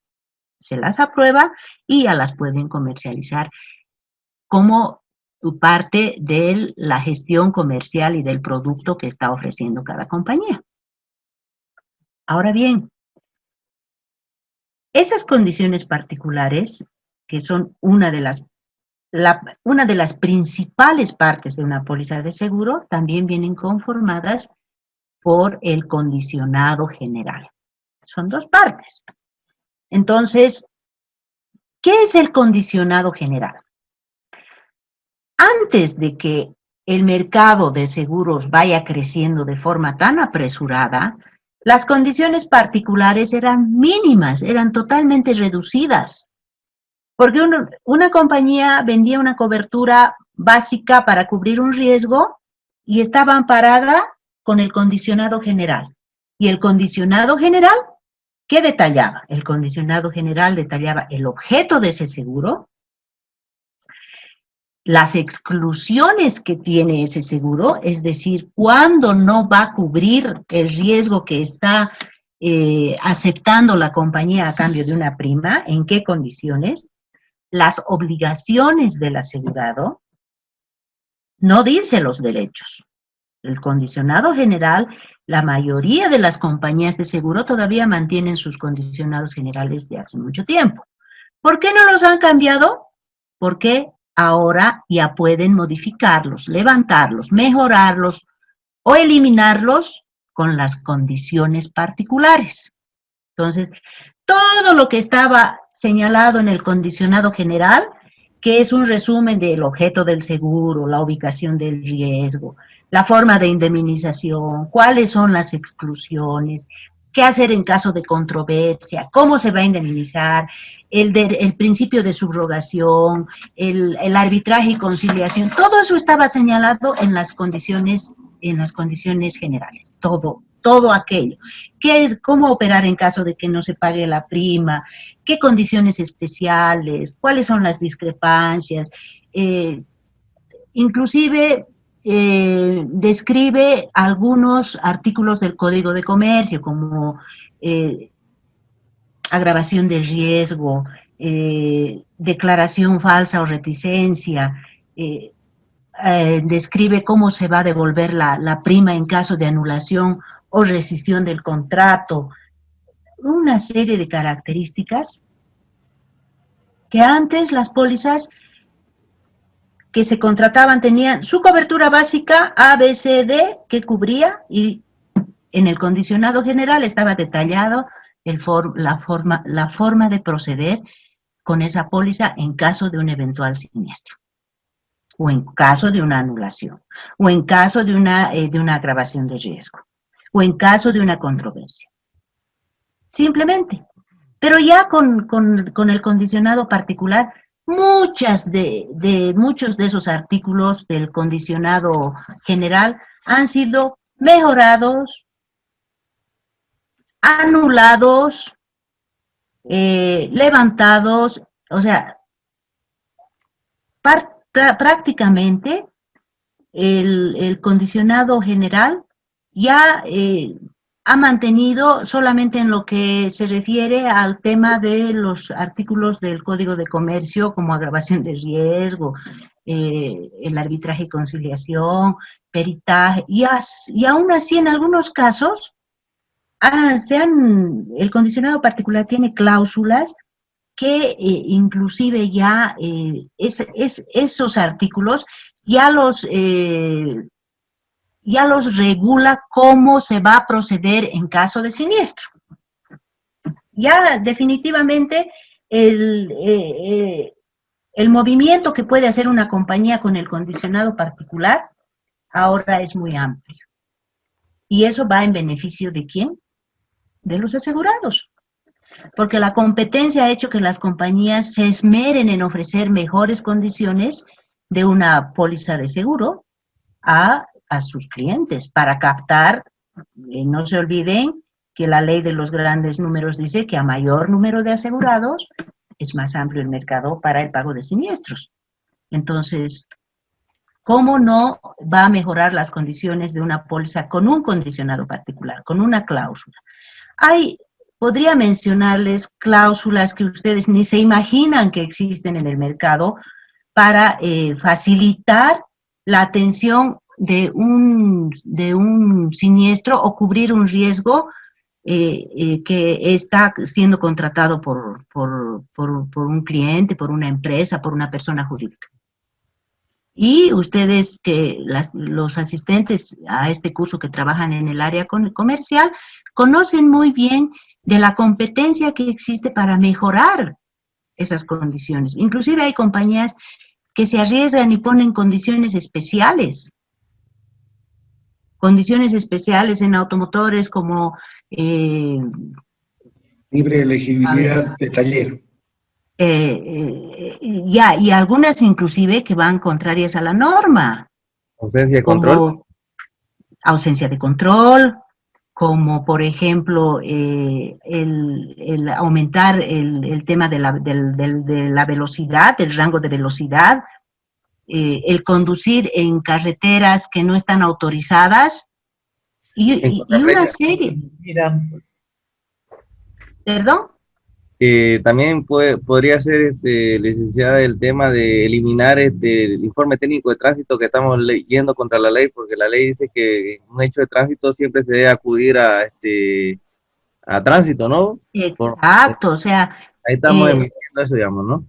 Se las aprueba y ya las pueden comercializar como parte de la gestión comercial y del producto que está ofreciendo cada compañía. Ahora bien, esas condiciones particulares, que son una de las principales partes de una póliza de seguro, también vienen conformadas por el condicionado general. Son dos partes. Entonces, ¿qué es el condicionado general? Antes de que el mercado de seguros vaya creciendo de forma tan apresurada, las condiciones particulares eran mínimas, eran totalmente reducidas. Porque una compañía vendía una cobertura básica para cubrir un riesgo y estaba amparada con el condicionado general. Y el condicionado general, ¿qué detallaba? El condicionado general detallaba el objeto de ese seguro, las exclusiones que tiene ese seguro, es decir, cuándo no va a cubrir el riesgo que está aceptando la compañía a cambio de una prima, en qué condiciones, las obligaciones del asegurado, no dice los derechos. El condicionado general, la mayoría de las compañías de seguro todavía mantienen sus condicionados generales de hace mucho tiempo. ¿Por qué no los han cambiado? Porque ahora ya pueden modificarlos, levantarlos, mejorarlos o eliminarlos con las condiciones particulares. Entonces, todo lo que estaba señalado en el condicionado general, que es un resumen del objeto del seguro, la ubicación del riesgo, la forma de indemnización, cuáles son las exclusiones, qué hacer en caso de controversia, cómo se va a indemnizar, el principio de subrogación, el arbitraje y conciliación, todo eso estaba señalado en las condiciones generales, todo aquello. ¿Qué es, cómo operar en caso de que no se pague la prima? ¿Qué condiciones especiales? ¿Cuáles son las discrepancias? Inclusive describe algunos artículos del Código de Comercio, como agravación del riesgo, declaración falsa o reticencia, describe cómo se va a devolver la prima en caso de anulación o rescisión del contrato, una serie de características que antes las pólizas que se contrataban tenían su cobertura básica A, B, C, D, que cubría, y en el condicionado general estaba detallado la forma de proceder con esa póliza en caso de un eventual siniestro, o en caso de una anulación, o en caso de una agravación de riesgo, o en caso de una controversia. Simplemente. Pero ya con el condicionado particular, muchos de esos artículos del condicionado general han sido mejorados, anulados, levantados, o sea, prácticamente el condicionado general ya ha mantenido solamente en lo que se refiere al tema de los artículos del Código de Comercio, como agravación de riesgo, el arbitraje y conciliación, peritaje, y aún así en algunos casos el condicionado particular tiene cláusulas que inclusive ya esos artículos ya los regula cómo se va a proceder en caso de siniestro. Ya definitivamente el movimiento que puede hacer una compañía con el condicionado particular ahora es muy amplio. Y eso va en beneficio ¿de quién? De los asegurados. Porque la competencia ha hecho que las compañías se esmeren en ofrecer mejores condiciones de una póliza de seguro a sus clientes para captar, no se olviden que la ley de los grandes números dice que a mayor número de asegurados es más amplio el mercado para el pago de siniestros. Entonces, ¿cómo no va a mejorar las condiciones de una póliza con un condicionado particular, con una cláusula? Podría mencionarles cláusulas que ustedes ni se imaginan que existen en el mercado para facilitar la atención de un siniestro o cubrir un riesgo que está siendo contratado por un cliente, por una empresa, por una persona jurídica. Y ustedes, los asistentes a este curso que trabajan en el área comercial, conocen muy bien de la competencia que existe para mejorar esas condiciones. Inclusive hay compañías que se arriesgan y ponen condiciones especiales en automotores como libre elegibilidad de taller. Y algunas inclusive que van contrarias a la norma. Ausencia de control. Ausencia de control, como por ejemplo el aumentar el tema de la velocidad, el rango de velocidad, el conducir en carreteras que no están autorizadas, y una serie. ¿Perdón? También podría ser, licenciada, el tema de eliminar el informe técnico de tránsito que estamos yendo contra la ley, porque la ley dice que en un hecho de tránsito siempre se debe acudir a tránsito, ¿no? Exacto, o sea... Ahí estamos emitiendo eso, digamos, ¿no?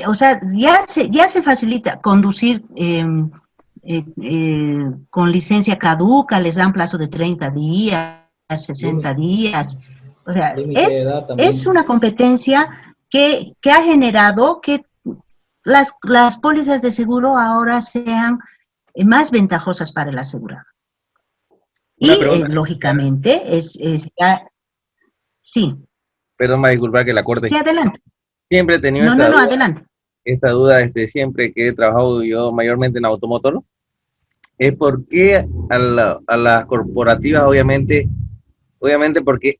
O sea, ya se facilita conducir con licencia caduca, les dan plazo de 30 días, 60 días... O sea, es una competencia que ha generado que las pólizas de seguro ahora sean más ventajosas para el asegurado. Y lógicamente sí. Perdón, me disculpa que la corte. Sí, adelante. Siempre he tenido adelante. Esta duda, siempre que he trabajado yo mayormente en automotor, es por qué a las corporativas, obviamente porque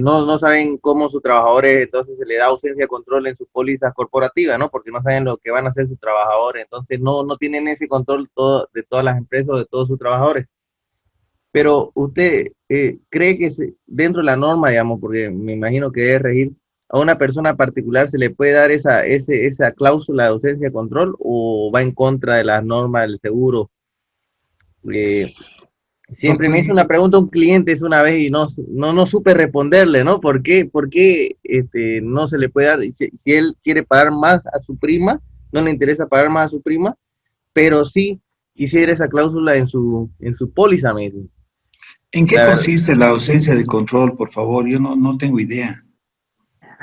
no saben cómo sus trabajadores, entonces se le da ausencia de control en sus pólizas corporativas, ¿no? Porque no saben lo que van a hacer sus trabajadores, entonces no tienen ese control de todas las empresas o de todos sus trabajadores. Pero usted cree que dentro de la norma, digamos, porque me imagino que debe regir, a una persona particular se le puede dar esa cláusula de ausencia de control o va en contra de las normas del seguro? Siempre me hizo una pregunta un cliente una vez y no supe responderle, ¿no? ¿Por qué no se le puede dar? Si él quiere pagar más a su prima, no le interesa pagar más a su prima, pero sí quisiera esa cláusula en su póliza, me dice. ¿En qué consiste la ausencia de control, por favor? Yo no tengo idea.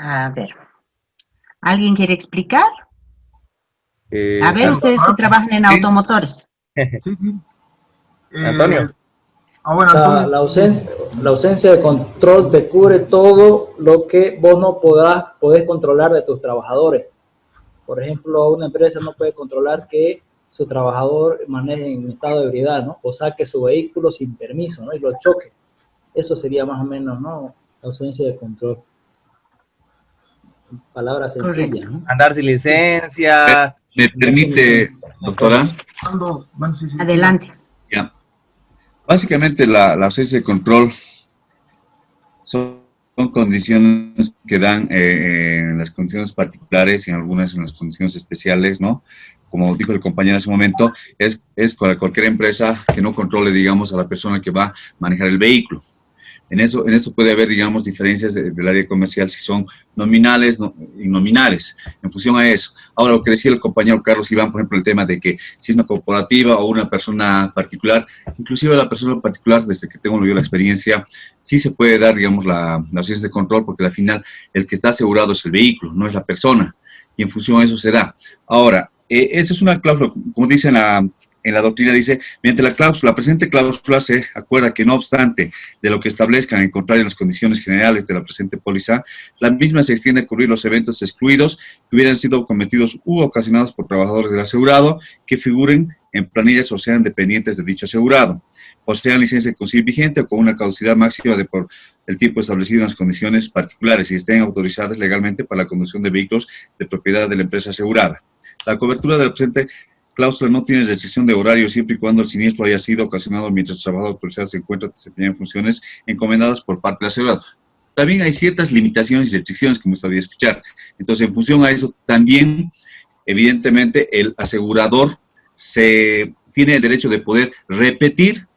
A ver, ¿alguien quiere explicar? A ver, ustedes que trabajan en automotores. Sí. Antonio. Bueno, Antonio. La ausencia de control te cubre todo lo que vos no podés controlar de tus trabajadores. Por ejemplo, una empresa no puede controlar que su trabajador maneje en estado de ebriedad, ¿no? O saque su vehículo sin permiso, ¿no? Y lo choque. Eso sería más o menos, ¿no? La ausencia de control. Palabras sencillas, ¿no? Andar sin licencia. ¿Me permite, doctora? Adelante. Ya. Básicamente la ausencia de control son condiciones que dan en las condiciones particulares y en algunas en las condiciones especiales, ¿no? Como dijo el compañero hace un momento, es para cualquier empresa que no controle, digamos, a la persona que va a manejar el vehículo. En esto puede haber, digamos, diferencias del área comercial si son nominales y nominales, en función a eso. Ahora, lo que decía el compañero Carlos Iván, por ejemplo, el tema de que si es una corporativa o una persona particular, inclusive la persona particular, desde que tengo yo la experiencia, sí se puede dar, digamos, la ausencia de control, porque al final el que está asegurado es el vehículo, no es la persona, y en función a eso se da. Ahora, esa es una cláusula, como dice en la doctrina, dice, mediante la presente cláusula se acuerda que no obstante de lo que establezcan en contrario en las condiciones generales de la presente póliza, la misma se extiende a cubrir los eventos excluidos que hubieran sido cometidos u ocasionados por trabajadores del asegurado que figuren en planillas o sean dependientes de dicho asegurado, o sean licencia de conducir vigente o con una caducidad máxima de por el tiempo establecido en las condiciones particulares y estén autorizadas legalmente para la conducción de vehículos de propiedad de la empresa asegurada. La cobertura de la presente cláusula no tiene restricción de horario siempre y cuando el siniestro haya sido ocasionado mientras el trabajador autorizado se encuentra desempeñando funciones encomendadas por parte del asegurado. También hay ciertas limitaciones y restricciones que me gustaría escuchar. Entonces, en función a eso, también, evidentemente, el asegurador tiene el derecho de poder repetir,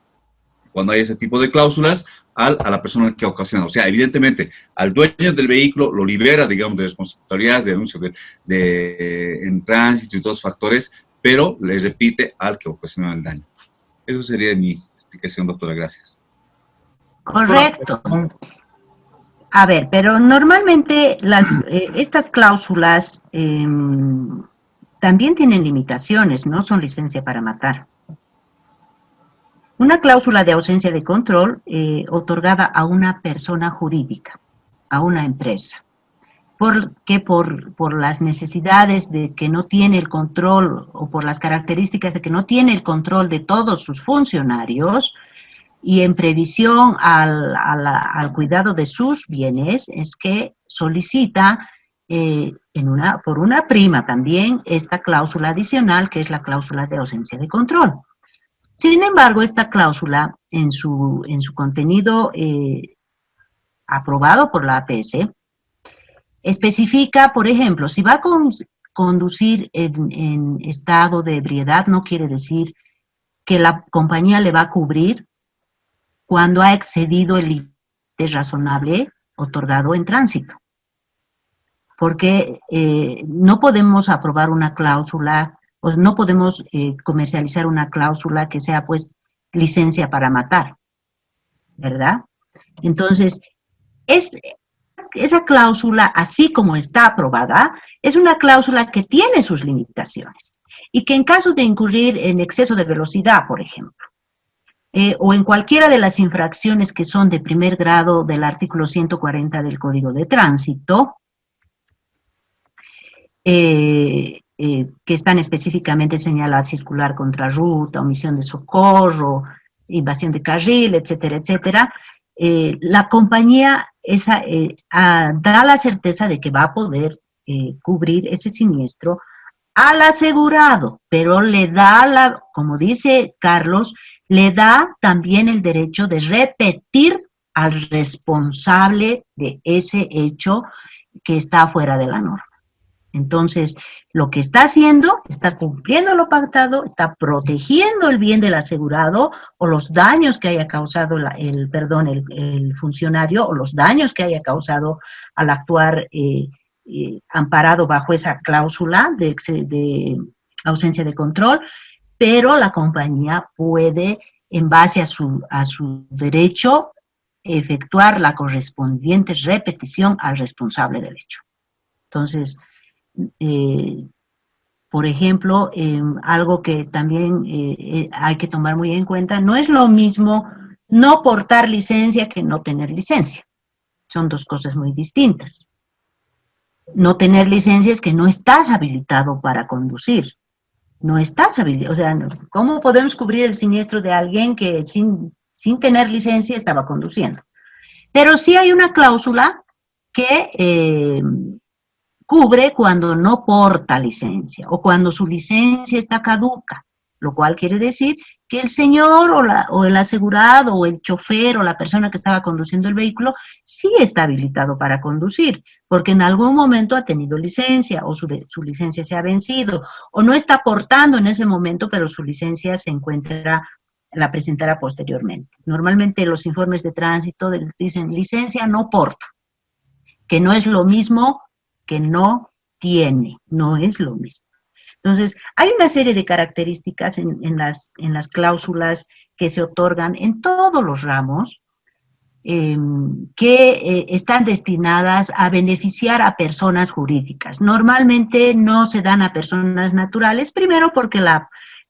cuando hay ese tipo de cláusulas, a la persona que ha ocasionado. O sea, evidentemente, al dueño del vehículo lo libera, digamos, de responsabilidades, de anuncios en tránsito y todos los factores, pero le repite al que ocasionó el daño. Eso sería mi explicación, doctora. Gracias. Correcto. A ver, pero normalmente estas cláusulas también tienen limitaciones, no son licencia para matar. Una cláusula de ausencia de control otorgada a una persona jurídica, a una empresa, porque por las necesidades de que no tiene el control o por las características de que no tiene el control de todos sus funcionarios y en previsión al cuidado de sus bienes, es que solicita por una prima también esta cláusula adicional, que es la cláusula de ausencia de control. Sin embargo, esta cláusula, en su contenido aprobado por la APS, especifica, por ejemplo, si va a conducir en estado de ebriedad, no quiere decir que la compañía le va a cubrir cuando ha excedido el límite razonable otorgado en tránsito. Porque no podemos aprobar una cláusula, o no podemos comercializar una cláusula que sea, pues, licencia para matar, ¿verdad? Entonces, esa cláusula, así como está aprobada, es una cláusula que tiene sus limitaciones y que en caso de incurrir en exceso de velocidad, por ejemplo, o en cualquiera de las infracciones que son de primer grado del artículo 140 del Código de Tránsito, que están específicamente señaladas: circular contra ruta, omisión de socorro, invasión de carril, etcétera, etcétera, la compañía da la certeza de que va a poder cubrir ese siniestro al asegurado, pero le da, como dice Carlos, le da también el derecho de repetir al responsable de ese hecho que está fuera de la norma. Entonces, lo que está haciendo, está cumpliendo lo pactado, está protegiendo el bien del asegurado o los daños que haya causado el funcionario o los daños que haya causado al actuar amparado bajo esa cláusula de ausencia de control, pero la compañía puede, en base a su derecho, efectuar la correspondiente repetición al responsable del hecho. Entonces, por ejemplo, algo que también hay que tomar muy en cuenta, no es lo mismo no portar licencia que no tener licencia. Son dos cosas muy distintas. No tener licencia es que no estás habilitado para conducir. No estás habilitado. O sea, ¿cómo podemos cubrir el siniestro de alguien que sin tener licencia estaba conduciendo? Pero sí hay una cláusula que cubre cuando no porta licencia o cuando su licencia está caduca, lo cual quiere decir que el señor o el asegurado o el chofer o la persona que estaba conduciendo el vehículo sí está habilitado para conducir, porque en algún momento ha tenido licencia o su licencia se ha vencido o no está portando en ese momento, pero su licencia la presentará posteriormente. Normalmente los informes de tránsito dicen licencia no porta, que no es lo mismo que no tiene, no es lo mismo. Entonces, hay una serie de características en las cláusulas que se otorgan en todos los ramos que están destinadas a beneficiar a personas jurídicas. Normalmente no se dan a personas naturales, primero porque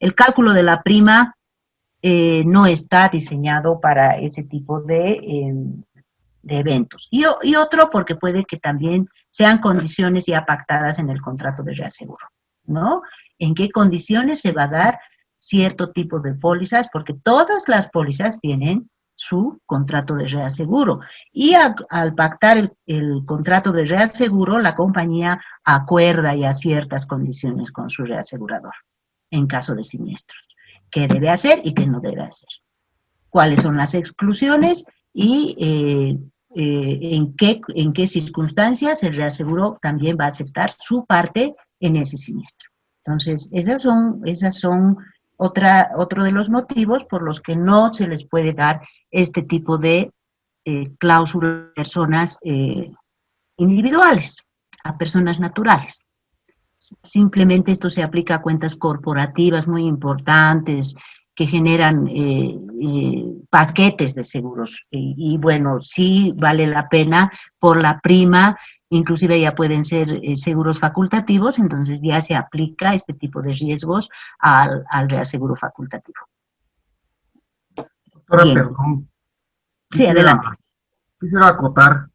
el cálculo de la prima no está diseñado para ese tipo de eventos. Y otro porque puede que también sean condiciones ya pactadas en el contrato de reaseguro, ¿no? ¿En qué condiciones se va a dar cierto tipo de pólizas? Porque todas las pólizas tienen su contrato de reaseguro. Y al pactar el contrato de reaseguro, la compañía acuerda ya ciertas condiciones con su reasegurador en caso de siniestros. ¿Qué debe hacer y qué no debe hacer? ¿Cuáles son las exclusiones? Y en qué circunstancias el reaseguro también va a aceptar su parte en ese siniestro. Entonces, esas son otro de los motivos por los que no se les puede dar este tipo de cláusulas a personas individuales, a personas naturales. Simplemente esto se aplica a cuentas corporativas muy importantes que generan paquetes de seguros. Y bueno, sí vale la pena por la prima, inclusive ya pueden ser seguros facultativos, entonces ya se aplica este tipo de riesgos al reaseguro facultativo. Doctora, Bien. perdón. Sí, adelante. Quisiera acotar,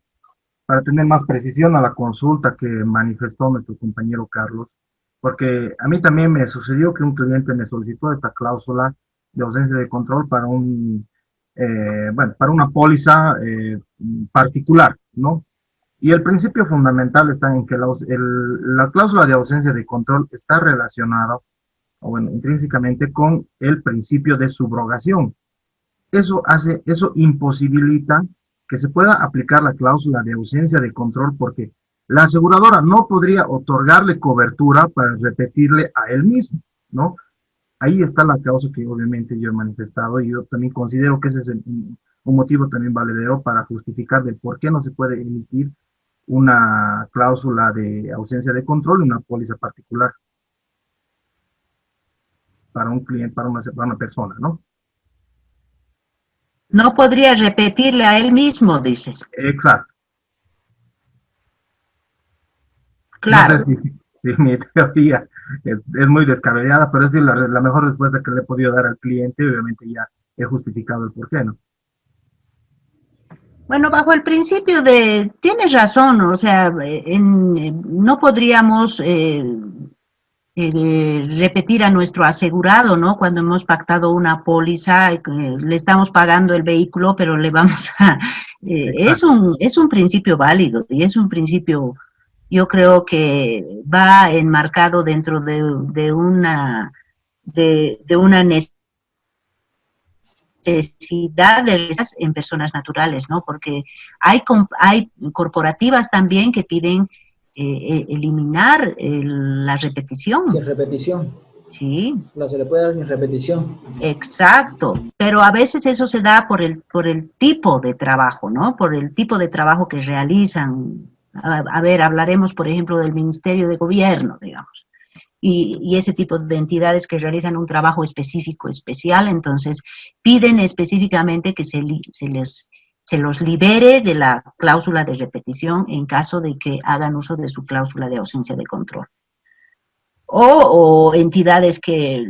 para tener más precisión a la consulta que manifestó nuestro compañero Carlos, porque a mí también me sucedió que un cliente me solicitó esta cláusula de ausencia de control para para una póliza particular, ¿no? Y el principio fundamental está en que la cláusula de ausencia de control está relacionada, o bueno, intrínsecamente con el principio de subrogación. Eso imposibilita que se pueda aplicar la cláusula de ausencia de control porque la aseguradora no podría otorgarle cobertura para repetirle a él mismo, ¿no? Ahí está la causa que obviamente yo he manifestado y yo también considero que ese es un motivo también valedero para justificar del por qué no se puede emitir una cláusula de ausencia de control en una póliza particular para un cliente, para una persona, ¿no? No podría repetirle a él mismo, dices. Exacto. Claro. No sé si mi teoría es muy descabellada, pero es la mejor respuesta que le he podido dar al cliente, obviamente ya he justificado el porqué, ¿no? Bueno, bajo el principio tienes razón, o sea, no podríamos repetir a nuestro asegurado, ¿no? Cuando hemos pactado una póliza, le estamos pagando el vehículo, pero le vamos a... es un principio válido y es un principio, yo creo que va enmarcado dentro de una necesidad necesidad de risas en personas naturales, ¿no? Porque hay corporativas también que piden eliminar la repetición. Sin repetición. Sí. No, se le puede dar sin repetición. Exacto, pero a veces eso se da por el tipo de trabajo, ¿no? Por el tipo de trabajo que realizan. A ver, hablaremos, por ejemplo, del Ministerio de Gobierno, digamos, y ese tipo de entidades que realizan un trabajo específico, especial, entonces piden específicamente que se los libere de la cláusula de repetición en caso de que hagan uso de su cláusula de ausencia de control. O entidades que,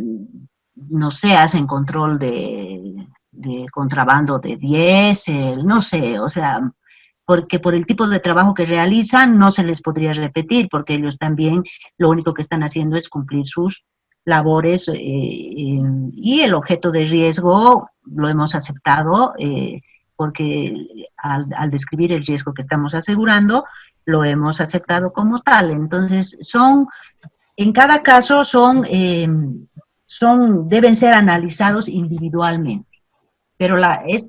no sé, hacen control de contrabando de diésel, no sé, o sea, porque por el tipo de trabajo que realizan no se les podría repetir, porque ellos también lo único que están haciendo es cumplir sus labores y el objeto de riesgo lo hemos aceptado porque al describir el riesgo que estamos asegurando, lo hemos aceptado como tal. Entonces, en cada caso deben ser analizados individualmente, pero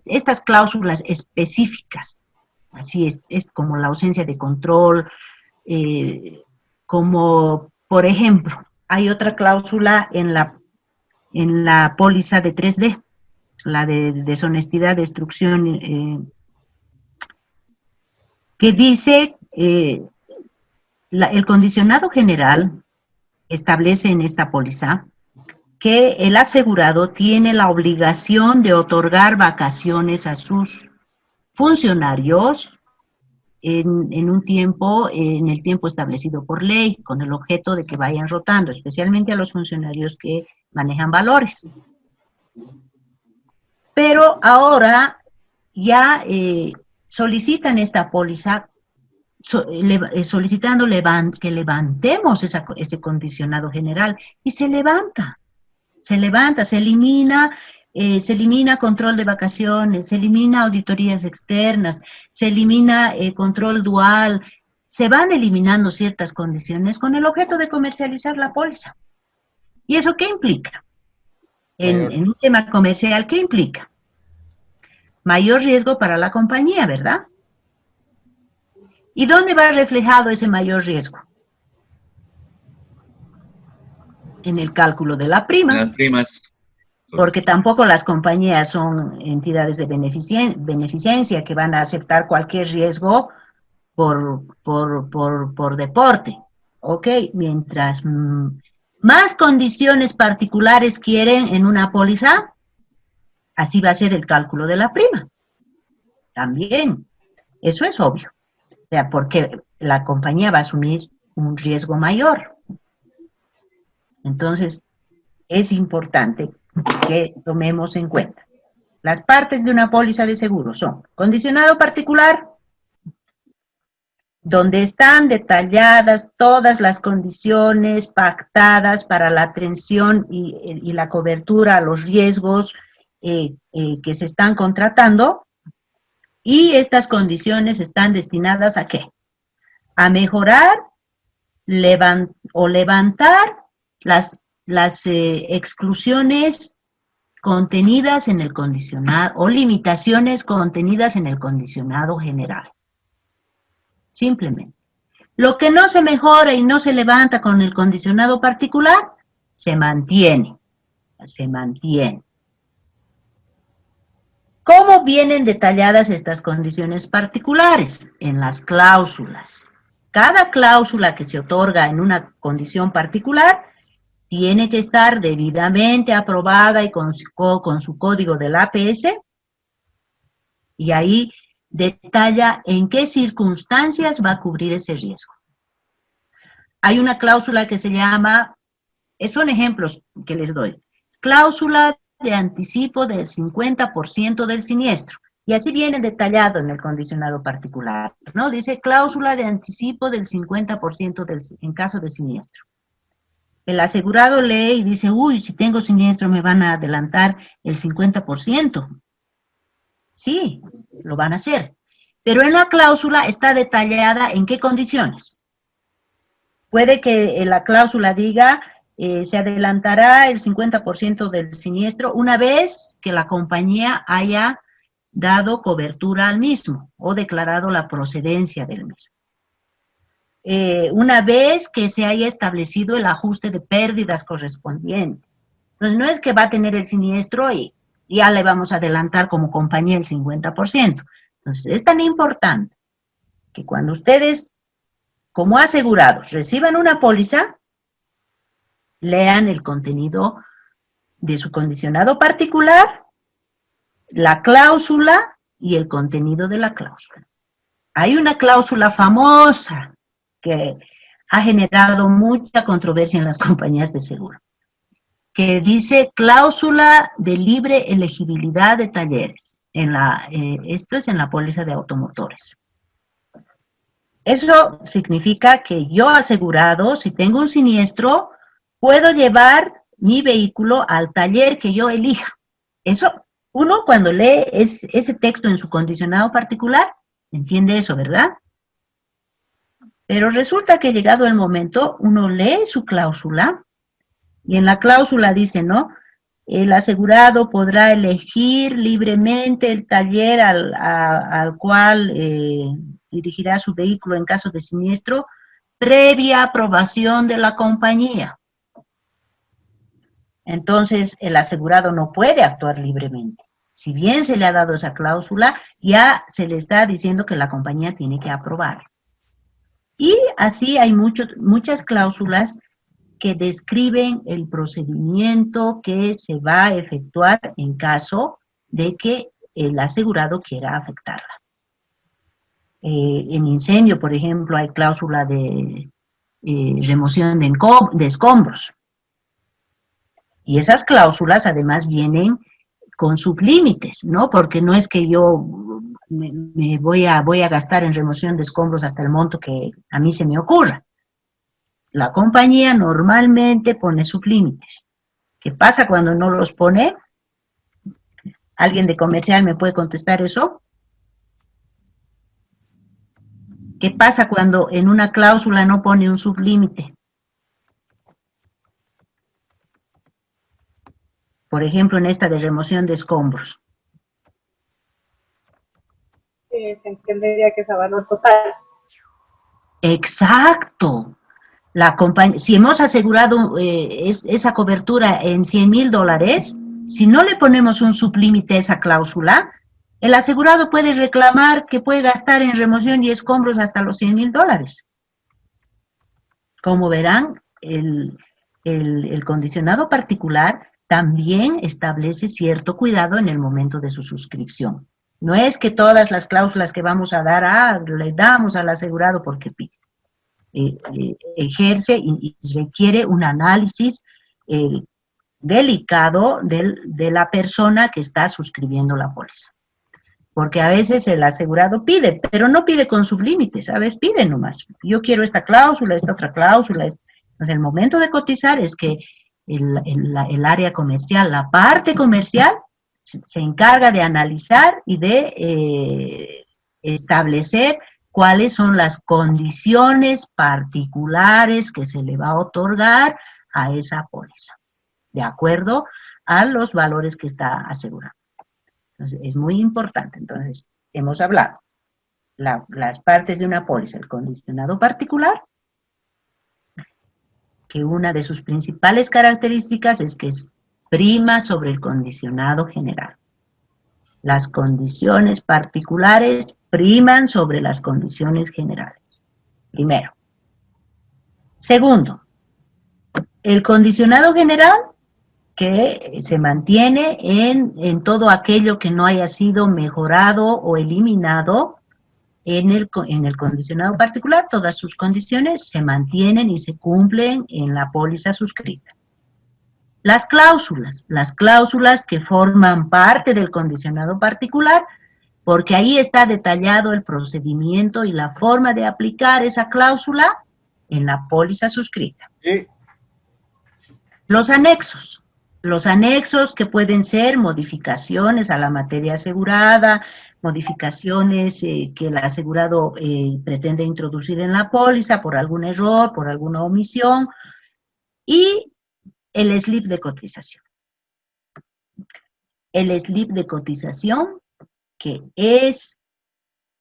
estas cláusulas específicas, así es como la ausencia de control, como por ejemplo, hay otra cláusula en la póliza de 3D, la de deshonestidad, destrucción, que dice, el condicionado general establece en esta póliza que el asegurado tiene la obligación de otorgar vacaciones a sus funcionarios en el tiempo establecido por ley, con el objeto de que vayan rotando, especialmente a los funcionarios que manejan valores. Pero ahora ya solicitan esta póliza solicitando que levantemos ese condicionado general, y se levanta, se elimina control de vacaciones, se elimina auditorías externas, se elimina control dual, se van eliminando ciertas condiciones con el objeto de comercializar la póliza. ¿Y eso qué implica? En un tema comercial, ¿qué implica? Mayor riesgo para la compañía, ¿verdad? ¿Y dónde va reflejado ese mayor riesgo? En el cálculo de la prima. Las primas. Porque tampoco las compañías son entidades de beneficencia que van a aceptar cualquier riesgo por deporte. ¿Ok? Mientras más condiciones particulares quieren en una póliza, así va a ser el cálculo de la prima. También. Eso es obvio. O sea, porque la compañía va a asumir un riesgo mayor. Entonces, es importante que tomemos en cuenta. Las partes de una póliza de seguro son condicionado particular, donde están detalladas todas las condiciones pactadas para la atención y la cobertura a los riesgos que se están contratando, y estas condiciones están destinadas ¿a qué? A mejorar o levantar las exclusiones contenidas en el condicionado, o limitaciones contenidas en el condicionado general. Simplemente. Lo que no se mejora y no se levanta con el condicionado particular, se mantiene. Se mantiene. ¿Cómo vienen detalladas estas condiciones particulares? En las cláusulas. Cada cláusula que se otorga en una condición particular tiene que estar debidamente aprobada y con su código del APS, y ahí detalla en qué circunstancias va a cubrir ese riesgo. Hay una cláusula que se llama, son ejemplos que les doy, cláusula de anticipo del 50% del siniestro, y así viene detallado en el condicionado particular, ¿no? Dice cláusula de anticipo del 50% en caso de siniestro. El asegurado lee y dice, uy, si tengo siniestro me van a adelantar el 50%. Sí, lo van a hacer. Pero en la cláusula está detallada en qué condiciones. Puede que la cláusula diga, se adelantará el 50% del siniestro una vez que la compañía haya dado cobertura al mismo o declarado la procedencia del mismo. Una vez que se haya establecido el ajuste de pérdidas correspondiente. Entonces, no es que va a tener el siniestro y ya le vamos a adelantar como compañía el 50%. Entonces, es tan importante que cuando ustedes, como asegurados, reciban una póliza, lean el contenido de su condicionado particular, la cláusula y el contenido de la cláusula. Hay una cláusula famosa que ha generado mucha controversia en las compañías de seguro, que dice cláusula de libre elegibilidad de talleres. Esto es en la póliza de automotores. Eso significa que yo asegurado, si tengo un siniestro, puedo llevar mi vehículo al taller que yo elija. Eso, uno cuando lee ese texto en su condicionado particular, entiende eso, ¿verdad? Pero resulta que llegado el momento, uno lee su cláusula, y en la cláusula dice, ¿no? El asegurado podrá elegir libremente el taller al cual dirigirá su vehículo en caso de siniestro, previa aprobación de la compañía. Entonces, el asegurado no puede actuar libremente. Si bien se le ha dado esa cláusula, ya se le está diciendo que la compañía tiene que aprobar. Y así hay muchas cláusulas que describen el procedimiento que se va a efectuar en caso de que el asegurado quiera afectarla. En incendio, por ejemplo, hay cláusula de remoción de escombros. Y esas cláusulas además vienen con sublímites, ¿no? Porque no es que yo me voy a gastar en remoción de escombros hasta el monto que a mí se me ocurra. La compañía normalmente pone sublímites. ¿Qué pasa cuando no los pone? ¿Alguien de comercial me puede contestar eso? ¿Qué pasa cuando en una cláusula no pone un sublímite? Por ejemplo, en esta de remoción de escombros. Se entendería que es a valor total. Exacto. Si hemos asegurado esa cobertura en $100,000, si no le ponemos un sublímite a esa cláusula, el asegurado puede reclamar que puede gastar en remoción y escombros hasta los $100,000. Como verán, el condicionado particular también establece cierto cuidado en el momento de su suscripción. No es que todas las cláusulas que vamos a dar, le damos al asegurado porque pide. Ejerce y requiere un análisis delicado de la persona que está suscribiendo la póliza. Porque a veces el asegurado pide, pero no pide con sublímites, ¿sabes? Pide nomás. Yo quiero esta cláusula, esta otra cláusula. Entonces, el momento de cotizar es que el área comercial, la parte comercial, se encarga de analizar y de establecer cuáles son las condiciones particulares que se le va a otorgar a esa póliza, de acuerdo a los valores que está asegurando. Entonces, es muy importante. Entonces, hemos hablado las partes de una póliza, el condicionado particular, que una de sus principales características es que es prima sobre el condicionado general. Las condiciones particulares priman sobre las condiciones generales. Primero. Segundo, el condicionado general que se mantiene en todo aquello que no haya sido mejorado o eliminado en el condicionado particular, todas sus condiciones se mantienen y se cumplen en la póliza suscrita. Las cláusulas que forman parte del condicionado particular, porque ahí está detallado el procedimiento y la forma de aplicar esa cláusula en la póliza suscrita. Sí. Los anexos que pueden ser modificaciones a la materia asegurada, modificaciones que el asegurado pretende introducir en la póliza por algún error, por alguna omisión, y el slip de cotización. El slip de cotización, que es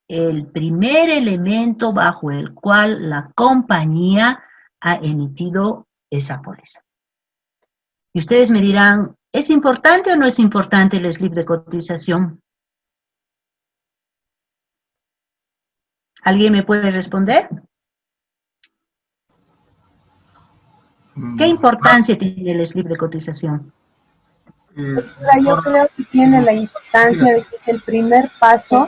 el primer elemento bajo el cual la compañía ha emitido esa póliza. Y ustedes me dirán, ¿es importante o no es importante el slip de cotización? ¿Alguien me puede responder? ¿Qué importancia tiene el slip de cotización? Yo creo que tiene la importancia de que es el primer paso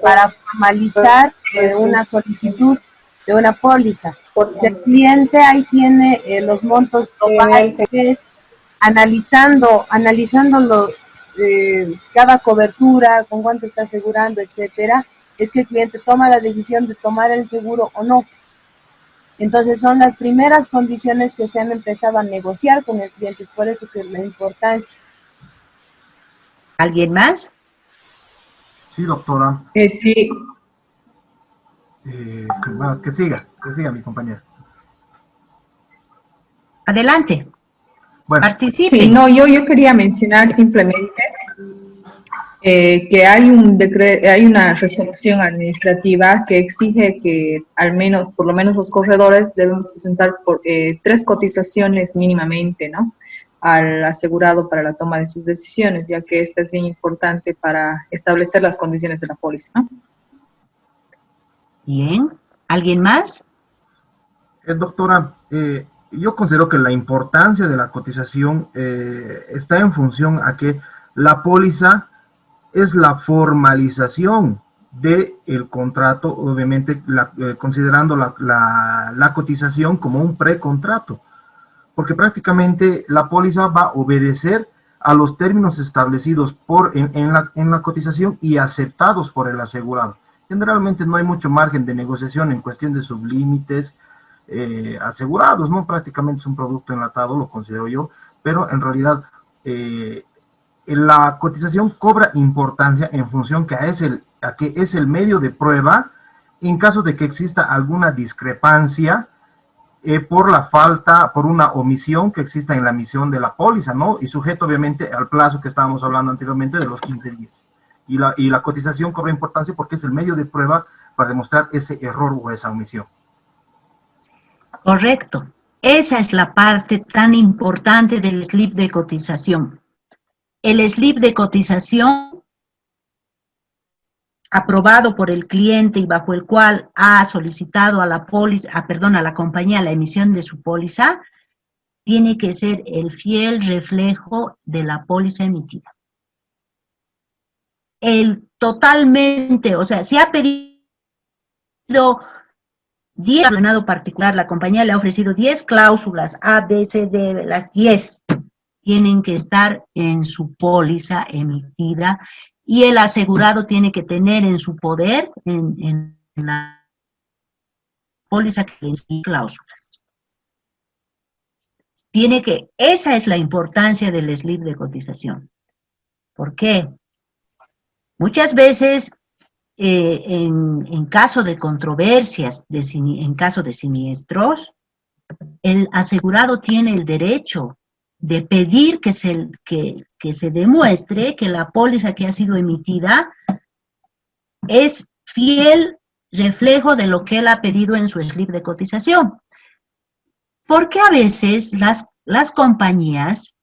para formalizar una solicitud de una póliza. Si el cliente ahí tiene los montos globales, analizando cada cobertura, con cuánto está asegurando, etcétera, es que el cliente toma la decisión de tomar el seguro o no. Entonces son las primeras condiciones que se han empezado a negociar con el cliente, es por eso que es la importancia. ¿Alguien más? Sí, doctora. Sí. Bueno, que siga mi compañera. Adelante. Bueno. Participe. Sí, no, yo quería mencionar simplemente que hay una resolución administrativa que exige que por lo menos los corredores debemos presentar 3 cotizaciones mínimamente, ¿no?, al asegurado para la toma de sus decisiones, ya que esta es bien importante para establecer las condiciones de la póliza, ¿no? Bien. ¿Alguien más? Doctora, yo considero que la importancia de la cotización está en función a que la póliza es la formalización del contrato, obviamente considerando la cotización como un precontrato, porque prácticamente la póliza va a obedecer a los términos establecidos en la cotización y aceptados por el asegurado. Generalmente no hay mucho margen de negociación en cuestión de sublímites asegurados, ¿no? Prácticamente es un producto enlatado, lo considero yo, pero en realidad la cotización cobra importancia en función a que es el medio de prueba en caso de que exista alguna discrepancia por una omisión que exista en la emisión de la póliza, ¿no? Y sujeto obviamente al plazo que estábamos hablando anteriormente de los 15 días. Y la cotización cobra importancia porque es el medio de prueba para demostrar ese error o esa omisión. Correcto. Esa es la parte tan importante del slip de cotización. El slip de cotización aprobado por el cliente y bajo el cual ha solicitado a la compañía la emisión de su póliza, tiene que ser el fiel reflejo de la póliza emitida. O sea, si ha pedido 10 particular, la compañía le ha ofrecido 10 cláusulas A, B, C, D, las 10 tienen que estar en su póliza emitida y el asegurado tiene que tener en su poder, en la póliza que tiene cláusulas. Esa es la importancia del slip de cotización. ¿Por qué? Muchas veces, en caso de controversias, en caso de siniestros, el asegurado tiene el derecho de pedir que se demuestre que la póliza que ha sido emitida es fiel reflejo de lo que él ha pedido en su slip de cotización. Porque a veces las compañías,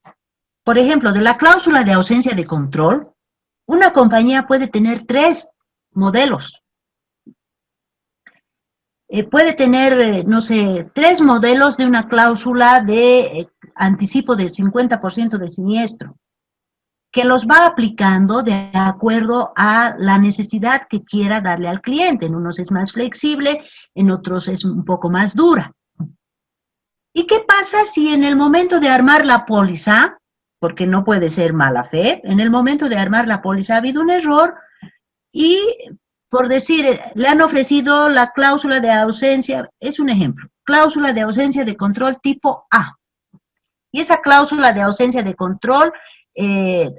por ejemplo, de la cláusula de ausencia de control, una compañía puede tener 3 modelos. Puede tener, no sé, 3 modelos de una cláusula de anticipo del 50% de siniestro, que los va aplicando de acuerdo a la necesidad que quiera darle al cliente. En unos es más flexible, en otros es un poco más dura. ¿Y qué pasa si en el momento de armar la póliza, porque no puede ser mala fe, en el momento de armar la póliza ha habido un error y, por decir, le han ofrecido la cláusula de ausencia, es un ejemplo, cláusula de ausencia de control tipo A. Y esa cláusula de ausencia de control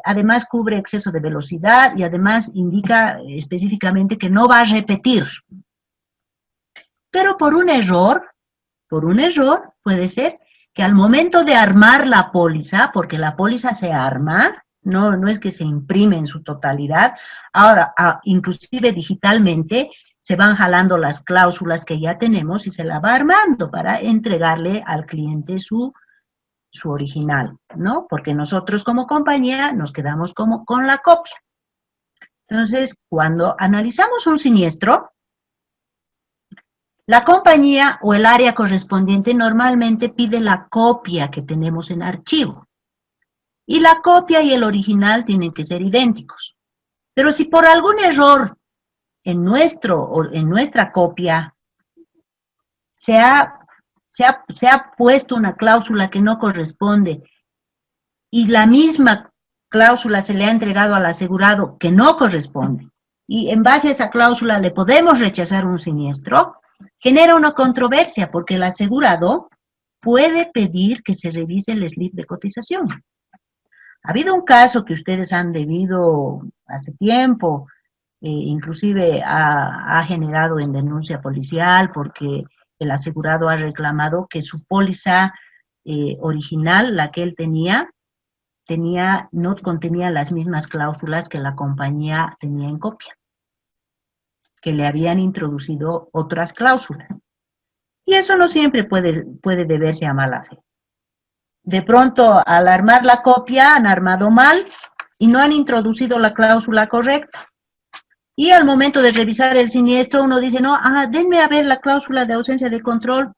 además cubre exceso de velocidad y además indica específicamente que no va a repetir. Pero por un error puede ser, que al momento de armar la póliza, porque la póliza se arma, no es que se imprime en su totalidad, ahora, inclusive digitalmente, se van jalando las cláusulas que ya tenemos y se la va armando para entregarle al cliente su original, ¿no? Porque nosotros como compañía nos quedamos con la copia. Entonces, cuando analizamos un siniestro, la compañía o el área correspondiente normalmente pide la copia que tenemos en archivo. Y la copia y el original tienen que ser idénticos. Pero si por algún error en nuestra copia se ha puesto una cláusula que no corresponde y la misma cláusula se le ha entregado al asegurado que no corresponde, y en base a esa cláusula le podemos rechazar un siniestro, genera una controversia porque el asegurado puede pedir que se revise el slip de cotización. Ha habido un caso que ustedes han debido hace tiempo, inclusive ha generado en denuncia policial porque el asegurado ha reclamado que su póliza original, la que él no contenía las mismas cláusulas que la compañía tenía en copia, que le habían introducido otras cláusulas. Y eso no siempre puede deberse a mala fe. De pronto, al armar la copia, han armado mal y no han introducido la cláusula correcta. Y al momento de revisar el siniestro, uno dice, no, denme a ver la cláusula de ausencia de control,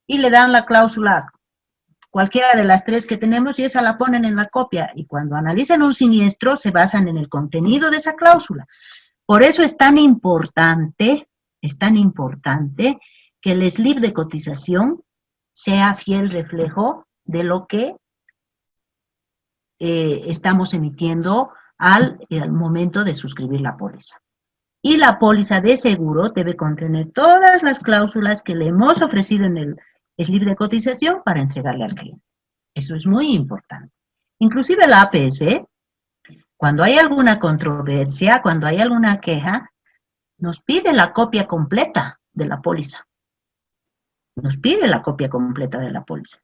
y le dan la cláusula, cualquiera de las tres que tenemos, y esa la ponen en la copia. Y cuando analizan un siniestro, se basan en el contenido de esa cláusula. Por eso es tan importante que el slip de cotización sea fiel reflejo de lo que estamos emitiendo al momento de suscribir la póliza. Y la póliza de seguro debe contener todas las cláusulas que le hemos ofrecido en el slip de cotización para entregarle al cliente. Eso es muy importante. Inclusive la APS, cuando hay alguna controversia, cuando hay alguna queja, nos pide la copia completa de la póliza. Nos pide la copia completa de la póliza.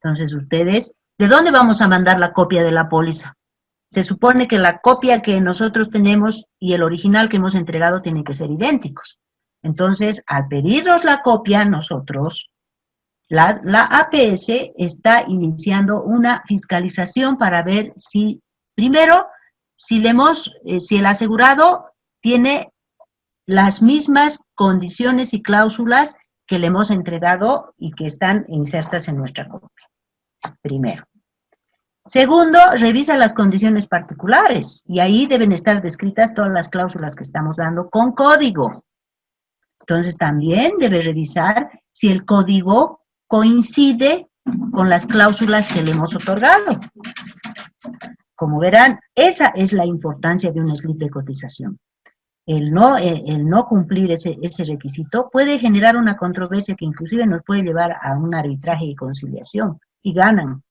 Entonces ustedes, ¿de dónde vamos a mandar la copia de la póliza? Se supone que la copia que nosotros tenemos y el original que hemos entregado tienen que ser idénticos. Entonces, al pedirnos la copia, nosotros, la APS está iniciando una fiscalización para ver si, primero, si el asegurado tiene las mismas condiciones y cláusulas que le hemos entregado y que están insertas en nuestra copia. Primero. Segundo, revisa las condiciones particulares y ahí deben estar descritas todas las cláusulas que estamos dando con código. Entonces también debe revisar si el código coincide con las cláusulas que le hemos otorgado. Como verán, esa es la importancia de un slip de cotización. El no cumplir ese requisito puede generar una controversia que inclusive nos puede llevar a un arbitraje y conciliación, y ganan.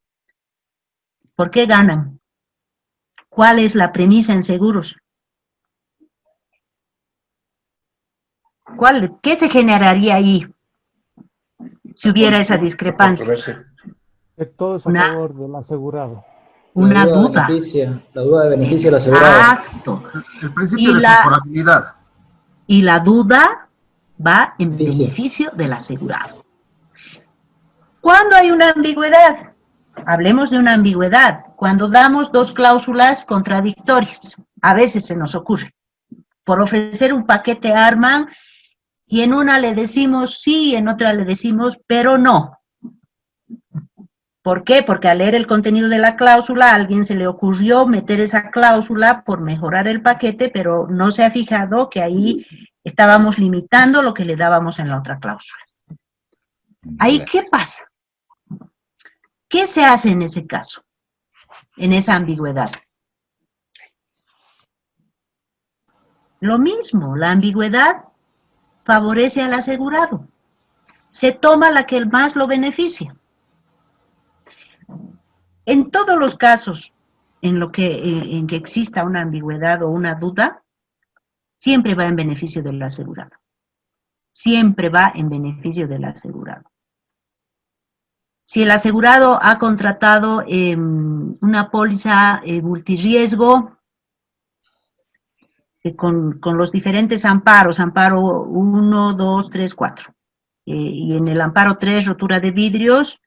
¿Por qué ganan? ¿Cuál es la premisa en seguros? ¿Qué se generaría ahí si hubiera esa discrepancia? Que todo es a favor del asegurado. Una duda. La duda de beneficio del asegurado. Exacto. El principio de temporalidad. Y la duda va en beneficio del asegurado. ¿Cuándo hay una ambigüedad? Hablemos de una ambigüedad. Cuando damos dos cláusulas contradictorias, a veces se nos ocurre. Por ofrecer un paquete arman y en una le decimos sí, en otra le decimos pero no. ¿Por qué? Porque al leer el contenido de la cláusula a alguien se le ocurrió meter esa cláusula por mejorar el paquete, pero no se ha fijado que ahí estábamos limitando lo que le dábamos en la otra cláusula. ¿Ahí qué pasa? ¿Qué se hace en ese caso? En esa ambigüedad. Lo mismo, la ambigüedad favorece al asegurado. Se toma la que más lo beneficia. En todos los casos en que exista una ambigüedad o una duda, siempre va en beneficio del asegurado. Siempre va en beneficio del asegurado. Si el asegurado ha contratado una póliza multirriesgo con los diferentes amparos, amparo 1, 2, 3, 4, y en el amparo 3, rotura de vidrios,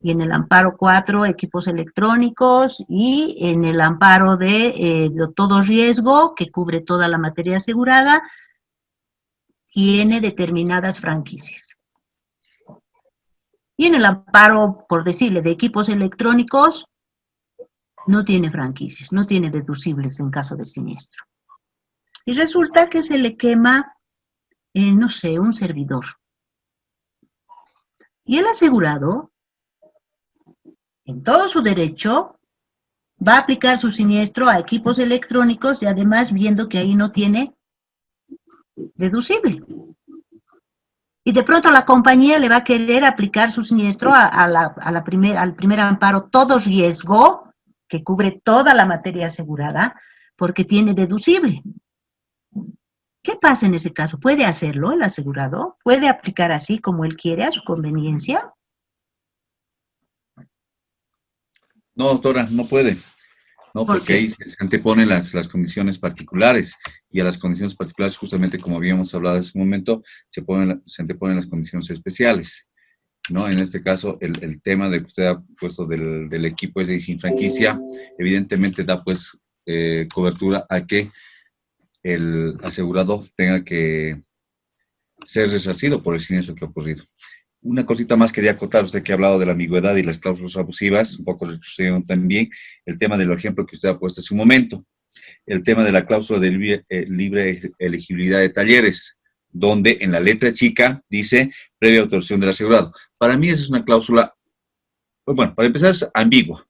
y en el amparo 4, equipos electrónicos, y en el amparo de todo riesgo, que cubre toda la materia asegurada, tiene determinadas franquicias. Y en el amparo, por decirle, de equipos electrónicos, no tiene franquicias, no tiene deducibles en caso de siniestro. Y resulta que se le quema, no sé, un servidor. Y el asegurado, en todo su derecho, va a aplicar su siniestro a equipos electrónicos y además viendo que ahí no tiene deducible. Y de pronto la compañía le va a querer aplicar su siniestro al primer amparo todo riesgo, que cubre toda la materia asegurada, porque tiene deducible. ¿Qué pasa en ese caso? ¿Puede hacerlo el asegurado? ¿Puede aplicar así como él quiere, a su conveniencia? No, doctora, no puede. No, porque ahí se anteponen las condiciones particulares, y a las condiciones particulares, justamente como habíamos hablado hace un momento, se anteponen las condiciones especiales, ¿no? En este caso, el tema de que usted ha puesto del equipo ese sin franquicia, evidentemente da pues cobertura a que el asegurado tenga que ser resarcido por el siniestro que ha ocurrido. Una cosita más quería acotar, usted que ha hablado de la ambigüedad y las cláusulas abusivas, un poco retrocediendo también el tema del ejemplo que usted ha puesto hace un momento, el tema de la cláusula de libre elegibilidad de talleres, donde en la letra chica dice previa autorización del asegurado. Para mí esa es una cláusula, pues bueno, para empezar es ambigua,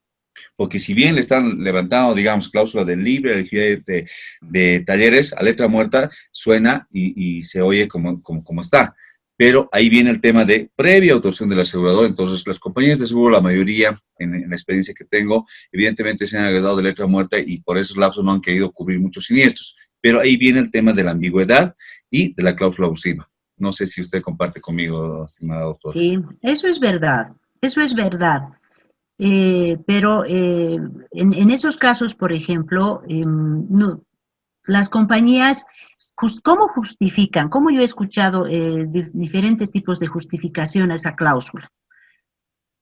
porque si bien le están levantando, digamos, cláusula de libre elegibilidad de talleres, a letra muerta suena y se oye como está. Pero ahí viene el tema de previa autorización del asegurador. Entonces, las compañías de seguro, la mayoría, en la experiencia que tengo, evidentemente se han agarrado de letra muerta y por esos lapsos no han querido cubrir muchos siniestros. Pero ahí viene el tema de la ambigüedad y de la cláusula abusiva. No sé si usted comparte conmigo, estimada doctora. Sí, eso es verdad, eso es verdad. Pero en esos casos, por ejemplo, no, las compañías... ¿Cómo justifican? ¿Cómo yo he escuchado diferentes tipos de justificación a esa cláusula?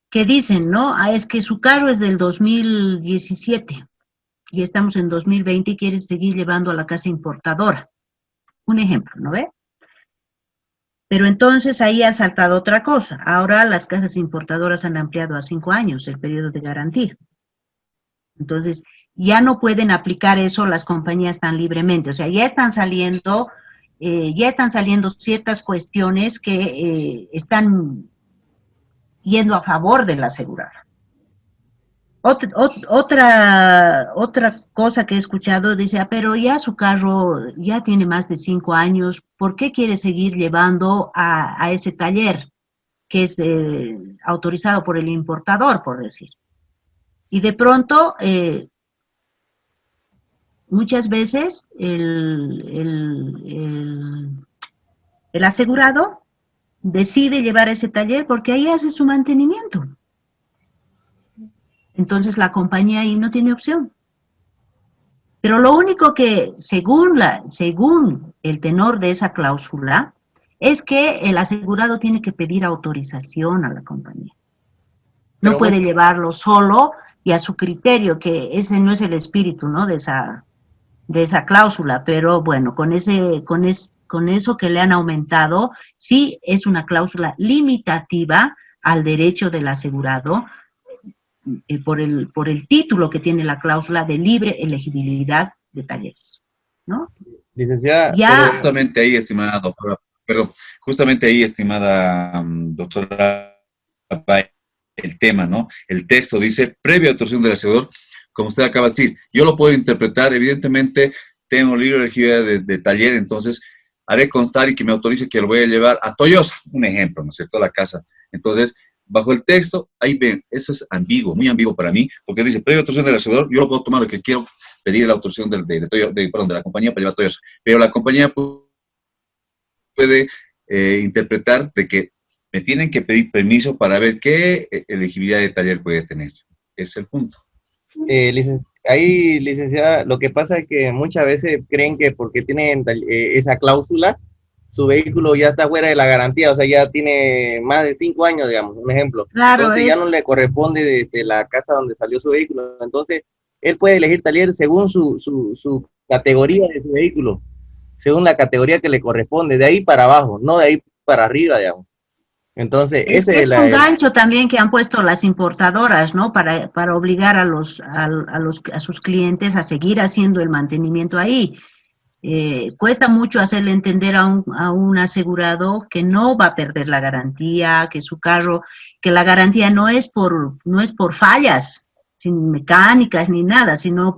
Que dicen, ¿no? Ah, es que su carro es del 2017 y estamos en 2020 y quiere seguir llevando a la casa importadora. Un ejemplo, ¿no ve? Pero entonces ahí ha saltado otra cosa. Ahora las casas importadoras han ampliado a 5 años el periodo de garantía. Entonces, ya no pueden aplicar eso las compañías tan libremente. O sea, ya están saliendo ciertas cuestiones que están yendo a favor del asegurado. Otra cosa que he escuchado dice, pero ya su carro ya tiene más de 5 años, ¿por qué quiere seguir llevando a ese taller que es autorizado por el importador, por decir? Y de pronto, muchas veces el asegurado decide llevar a ese taller porque ahí hace su mantenimiento. Entonces la compañía ahí no tiene opción. Pero lo único que, según el tenor de esa cláusula, es que el asegurado tiene que pedir autorización a la compañía. No puede llevarlo solo y a su criterio, que ese no es el espíritu, ¿no?, de esa cláusula, pero bueno, con eso que le han aumentado, sí es una cláusula limitativa al derecho del asegurado por el título que tiene la cláusula de libre elegibilidad de talleres, ¿no? Licenciada, ya, justamente ahí, estimada doctora, doctora, el tema, ¿no? El texto dice, previa autorización del asegurador, como usted acaba de decir, yo lo puedo interpretar, evidentemente tengo libre elegibilidad de taller, entonces haré constar y que me autorice que lo voy a llevar a Toyosa, un ejemplo, ¿no es cierto?, a la casa. Entonces, bajo el texto, ahí ven, eso es ambiguo, muy ambiguo para mí, porque dice, previa autorización del asegurador, yo lo puedo tomar lo que quiero, pedir la autorización de la compañía para llevar a Toyosa, pero la compañía puede interpretar de que Me tienen que pedir permiso para ver qué elegibilidad de taller puede tener. Ese es el punto. Ahí, licenciada, lo que pasa es que muchas veces creen que porque tienen esa cláusula, su vehículo ya está fuera de la garantía, o sea, ya tiene más de 5 años, digamos, un ejemplo. Claro, entonces ya no le corresponde de la casa donde salió su vehículo. Entonces, él puede elegir taller según su categoría de su vehículo, según la categoría que le corresponde, de ahí para abajo, no de ahí para arriba, digamos. Entonces, ese es un gancho también que han puesto las importadoras, ¿no? Para obligar a sus clientes a seguir haciendo el mantenimiento ahí. Cuesta mucho hacerle entender a un asegurado que no va a perder la garantía, que su carro, que la garantía no es por fallas, sin mecánicas ni nada, sino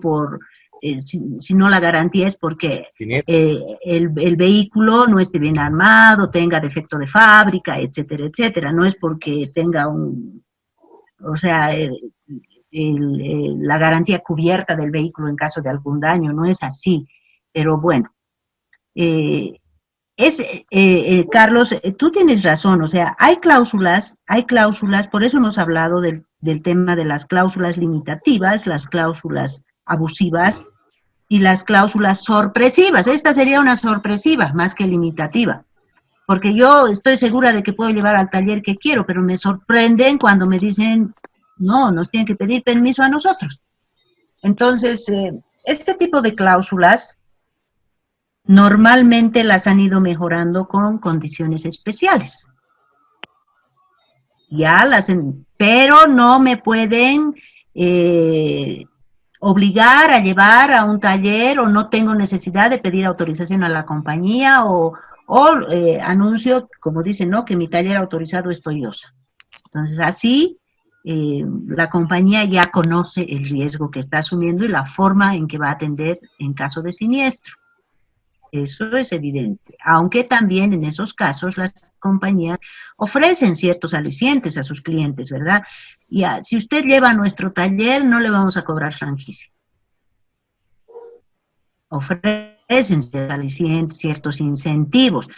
sino la garantía es porque el vehículo no esté bien armado, tenga defecto de fábrica, etcétera, etcétera. No es porque tenga la garantía cubierta del vehículo en caso de algún daño, no es así. Pero bueno, Carlos, tú tienes razón, o sea, hay cláusulas, por eso hemos hablado del tema de las cláusulas limitativas, las cláusulas abusivas y las cláusulas sorpresivas. Esta sería una sorpresiva más que limitativa, porque yo estoy segura de que puedo llevar al taller que quiero, pero me sorprenden cuando me dicen, no, nos tienen que pedir permiso a nosotros. Entonces, este tipo de cláusulas normalmente las han ido mejorando con condiciones especiales. Pero no me pueden obligar a llevar a un taller, o no tengo necesidad de pedir autorización a la compañía, o anuncio, como dicen, ¿no?, que mi taller autorizado es Toyosa. Entonces, así la compañía ya conoce el riesgo que está asumiendo y la forma en que va a atender en caso de siniestro. Eso es evidente, aunque también en esos casos las compañías ofrecen ciertos alicientes a sus clientes, ¿verdad? Si usted lleva a nuestro taller, no le vamos a cobrar franquicia. Ofrecen ciertos alicientes, ciertos incentivos.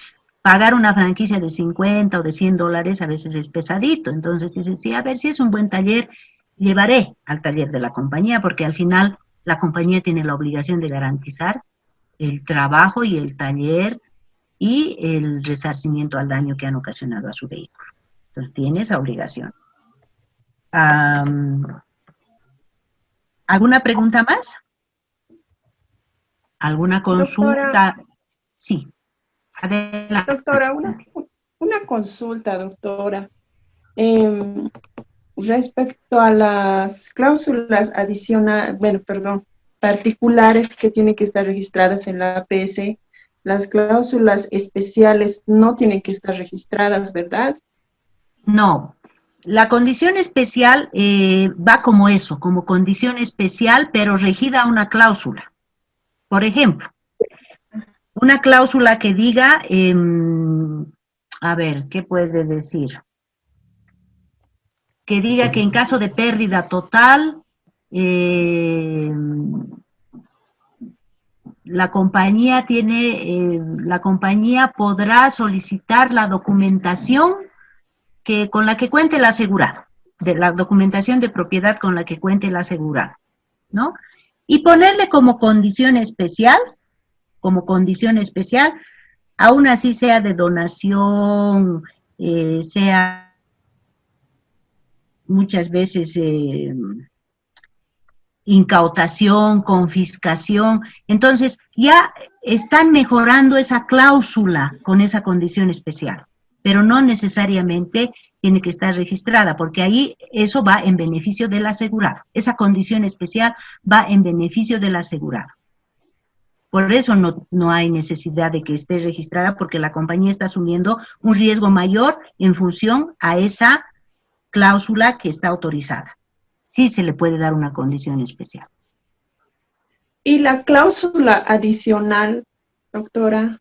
Pagar una franquicia de 50 o de $100 a veces es pesadito, entonces dices, sí, a ver, si es un buen taller, llevaré al taller de la compañía, porque al final la compañía tiene la obligación de garantizar el trabajo y el taller y el resarcimiento al daño que han ocasionado a su vehículo. Entonces, tiene esa obligación. ¿Alguna pregunta más? ¿Alguna consulta? Doctora, sí. Adelante. Doctora, una consulta, doctora. Respecto a las cláusulas particulares que tienen que estar registradas en la APS, las cláusulas especiales no tienen que estar registradas, ¿verdad? No. La condición especial va como eso, como condición especial, pero regida a una cláusula. Por ejemplo, una cláusula que diga, a ver, ¿qué puede decir? Que diga que en caso de pérdida total, la compañía podrá solicitar la documentación con la que cuente el asegurado, de la documentación de propiedad con la que cuente el asegurado, ¿no? Y ponerle como condición especial, aún así sea de donación, sea muchas veces incautación, confiscación. Entonces, ya están mejorando esa cláusula con esa condición especial, pero no necesariamente tiene que estar registrada, porque ahí eso va en beneficio del asegurado. Esa condición especial va en beneficio del asegurado. Por eso no hay necesidad de que esté registrada, porque la compañía está asumiendo un riesgo mayor en función a esa cláusula que está autorizada. Sí se le puede dar una condición especial. ¿Y la cláusula adicional, doctora?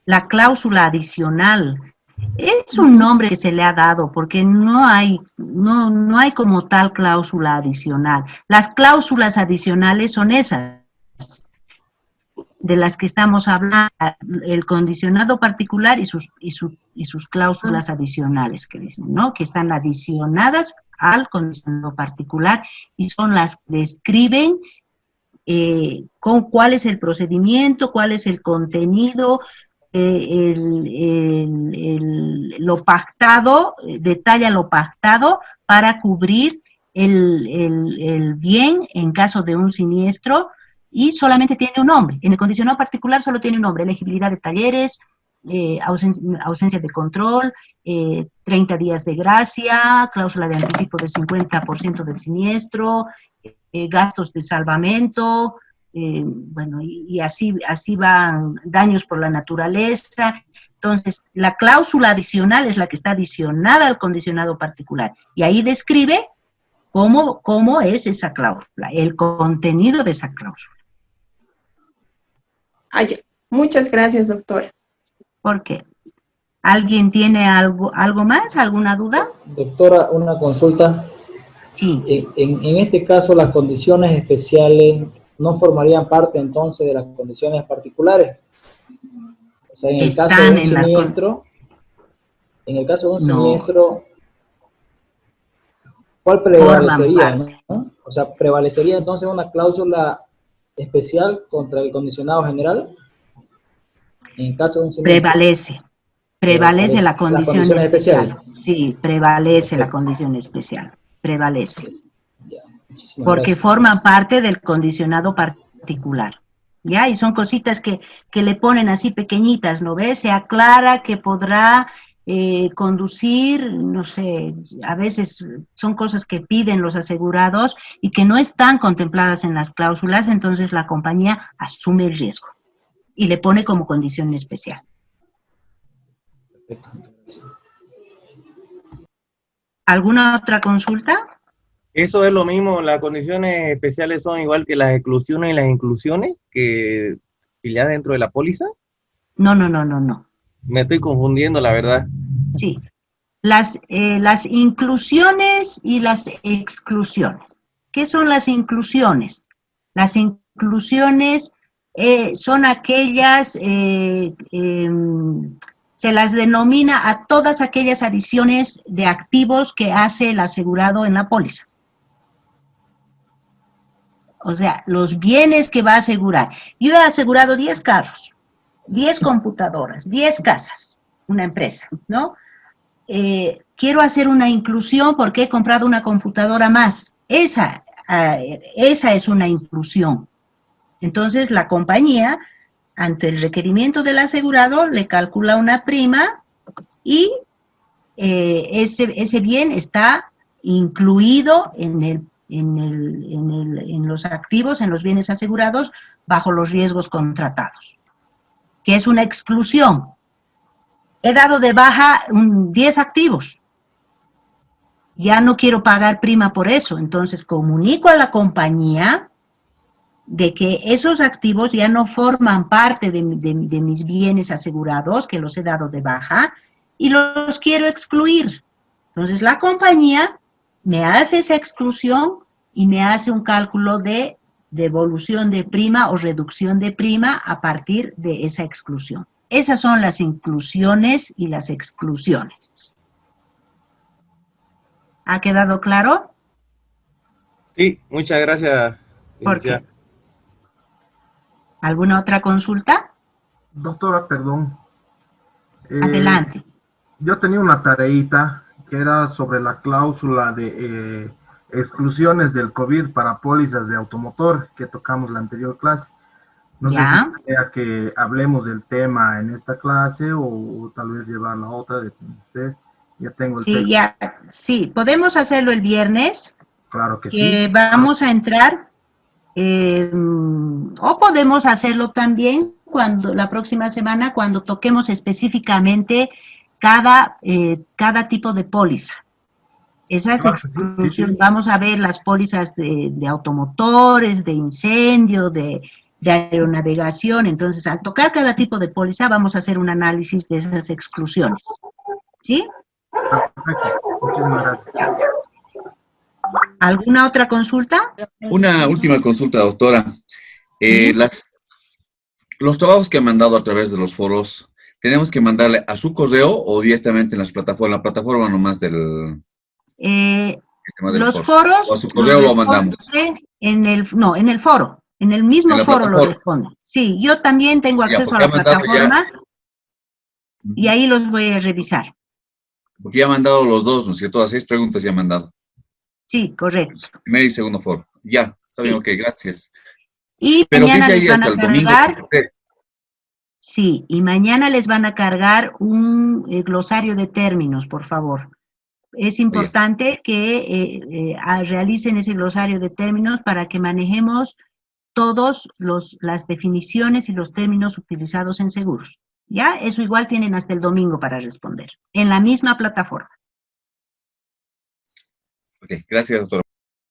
La cláusula adicional es un nombre que se le ha dado porque no hay como tal cláusula adicional. Las cláusulas adicionales son esas. de las que estamos hablando, el condicionado particular y sus cláusulas adicionales que dicen, ¿no? Que están adicionadas al condicionado particular y son las que describen con cuál es el procedimiento, cuál es el contenido, lo pactado, detalla lo pactado para cubrir el bien en caso de un siniestro, y solamente tiene un nombre. En el condicionado particular solo tiene un nombre: elegibilidad de talleres, ausencia de control, 30 días de gracia, cláusula de anticipo del 50% del siniestro, gastos de salvamento, bueno, y así van, daños por la naturaleza. Entonces, la cláusula adicional es la que está adicionada al condicionado particular, y ahí describe cómo es esa cláusula, el contenido de esa cláusula. Ay, muchas gracias, doctora. ¿Por qué? ¿Alguien tiene algo más? ¿Alguna duda? Doctora, una consulta. Sí. En este caso, las condiciones especiales no formarían parte entonces de las condiciones particulares. O sea, en el caso de un siniestro, ¿cuál prevalecería, ¿no? O sea, ¿prevalecería entonces una cláusula especial contra el condicionado general? En el caso de un siniestro. Prevalece la condición especial. Sí, prevalece la condición especial. Prevalece. Porque forman parte del condicionado particular. ¿Ya? Y son cositas que le ponen así pequeñitas, ¿no ves? Se aclara que podrá conducir, no sé, a veces son cosas que piden los asegurados y que no están contempladas en las cláusulas, entonces la compañía asume el riesgo y le pone como condición especial. ¿Alguna otra consulta? Eso es lo mismo, las condiciones especiales son igual que las exclusiones y las inclusiones que ya dentro de la póliza. No. Me estoy confundiendo, la verdad. Sí, las inclusiones y las exclusiones. ¿Qué son las inclusiones? Las inclusiones son aquellas, se las denomina a todas aquellas adiciones de activos que hace el asegurado en la póliza. O sea, los bienes que va a asegurar. Yo he asegurado 10 carros, 10 computadoras, 10 casas, una empresa, ¿no? Quiero hacer una inclusión porque he comprado una computadora más. Esa es una inclusión. Entonces, la compañía, ante el requerimiento del asegurado, le calcula una prima y ese bien está incluido en los activos, en los bienes asegurados, bajo los riesgos contratados, que es una exclusión. He dado de baja 10 activos. Ya no quiero pagar prima por eso. Entonces comunico a la compañía de que esos activos ya no forman parte de mis bienes asegurados, que los he dado de baja, y los quiero excluir. Entonces la compañía me hace esa exclusión y me hace un cálculo de devolución de prima o reducción de prima a partir de esa exclusión. Esas son las inclusiones y las exclusiones. ¿Ha quedado claro? Sí, muchas gracias. ¿Por qué? ¿Alguna otra consulta? Doctora, perdón. Adelante. Yo tenía una tareita que era sobre la cláusula de exclusiones del COVID para pólizas de automotor que tocamos la anterior clase. No sé si sea que hablemos del tema en esta clase o tal vez llevarla a otra. Ya tengo el texto. Sí, podemos hacerlo el viernes. Claro que sí. Vamos a entrar, o podemos hacerlo también la próxima semana cuando toquemos específicamente cada tipo de póliza. Esas exclusiones, vamos a ver las pólizas de automotores, de incendio, de aeronavegación. Entonces, al tocar cada tipo de póliza, vamos a hacer un análisis de esas exclusiones. ¿Sí? Perfecto. Muchísimas gracias. ¿Alguna otra consulta? Una última consulta, doctora. Los trabajos que han mandado a través de los foros, ¿tenemos que mandarle a su correo o directamente en las plataformas, la plataforma nomás del sistema del Los foro? foros ¿O a su correo lo mandamos? en el foro, en el mismo En la foro lo plataforma. responden. Sí, yo también tengo Ya, acceso a porque la ha mandado plataforma y ahí los voy a revisar. Porque ya han mandado los dos, ¿no es cierto? Las 6 preguntas ya han mandado. Sí, correcto. Primer y segundo foro. Ya, está bien, Sí. ok, gracias. Y Pero mañana dice les ahí van hasta a el domingo. cargar, sí, y mañana les van a cargar un glosario de términos, por favor. Es importante que realicen ese glosario de términos para que manejemos todos las definiciones y los términos utilizados en seguros. ¿Ya? Eso igual tienen hasta el domingo para responder, en la misma plataforma. Ok, gracias, doctora.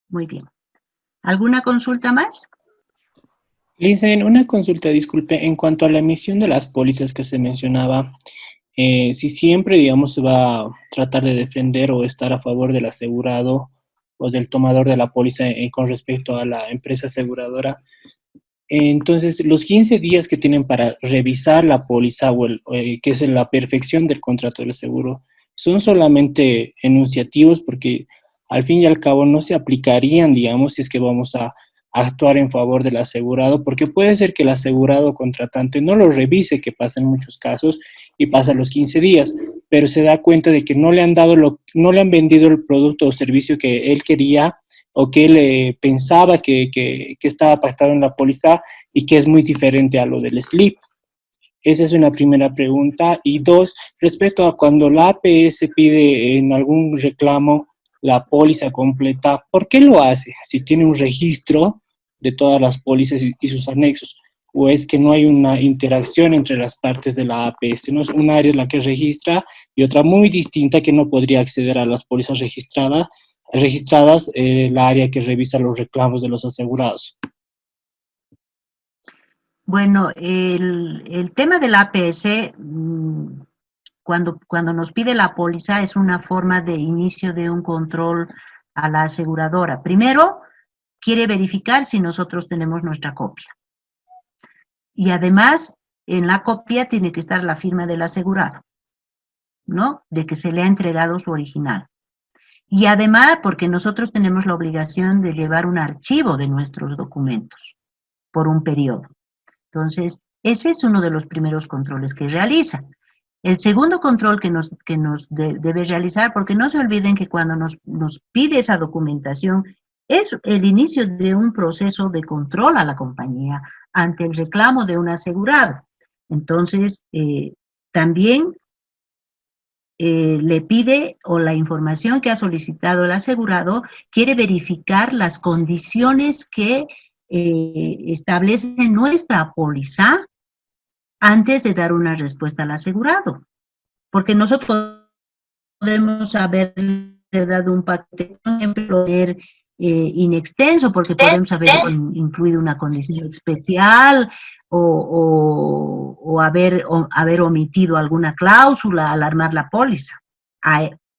Muy bien. ¿Alguna consulta más? Listen, una consulta, disculpe, en cuanto a la emisión de las pólizas que se mencionaba, si siempre, digamos, se va a tratar de defender o estar a favor del asegurado o del tomador de la póliza con respecto a la empresa aseguradora, entonces los 15 días que tienen para revisar la póliza que es la perfección del contrato del seguro, son solamente enunciativos porque al fin y al cabo no se aplicarían, digamos, si es que vamos a actuar en favor del asegurado, porque puede ser que el asegurado contratante no lo revise, que pasa en muchos casos, y pasa los 15 días, pero se da cuenta de que no le han vendido el producto o servicio que él quería o que él pensaba que estaba pactado en la póliza y que es muy diferente a lo del SLIP. Esa es una primera pregunta. Y dos, respecto a cuando la APS pide en algún reclamo la póliza completa, ¿por qué lo hace? Si tiene un registro de todas las pólizas y sus anexos, o es que no hay una interacción entre las partes de la APS, ¿no? Es un área en la que registra y otra muy distinta que no podría acceder a las pólizas registradas, la área que revisa los reclamos de los asegurados. Bueno, el tema del APS, cuando nos pide la póliza, es una forma de inicio de un control a la aseguradora. Primero, quiere verificar si nosotros tenemos nuestra copia. Y además, en la copia tiene que estar la firma del asegurado, ¿no? De que se le ha entregado su original. Y además, porque nosotros tenemos la obligación de llevar un archivo de nuestros documentos por un periodo. Entonces, ese es uno de los primeros controles que realiza. El segundo control que nos debe realizar, porque no se olviden que cuando nos pide esa documentación, es el inicio de un proceso de control a la compañía ante el reclamo de un asegurado. Entonces, también le pide, o la información que ha solicitado el asegurado, quiere verificar las condiciones que establece nuestra póliza antes de dar una respuesta al asegurado. Porque nosotros podemos haberle dado un paquete, por ejemplo, inextenso, porque podemos haber incluido una condición especial o haber omitido alguna cláusula al armar la póliza.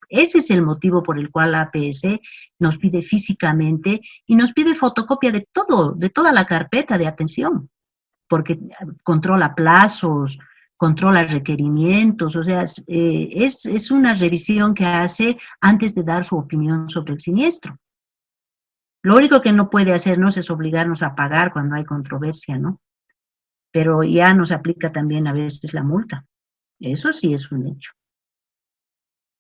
Ese es el motivo por el cual la APS nos pide físicamente y nos pide fotocopia de toda la carpeta de atención, porque controla plazos, controla requerimientos, o sea, es una revisión que hace antes de dar su opinión sobre el siniestro. Lo único que no puede hacernos es obligarnos a pagar cuando hay controversia, ¿no? Pero ya nos aplica también a veces la multa. Eso sí es un hecho.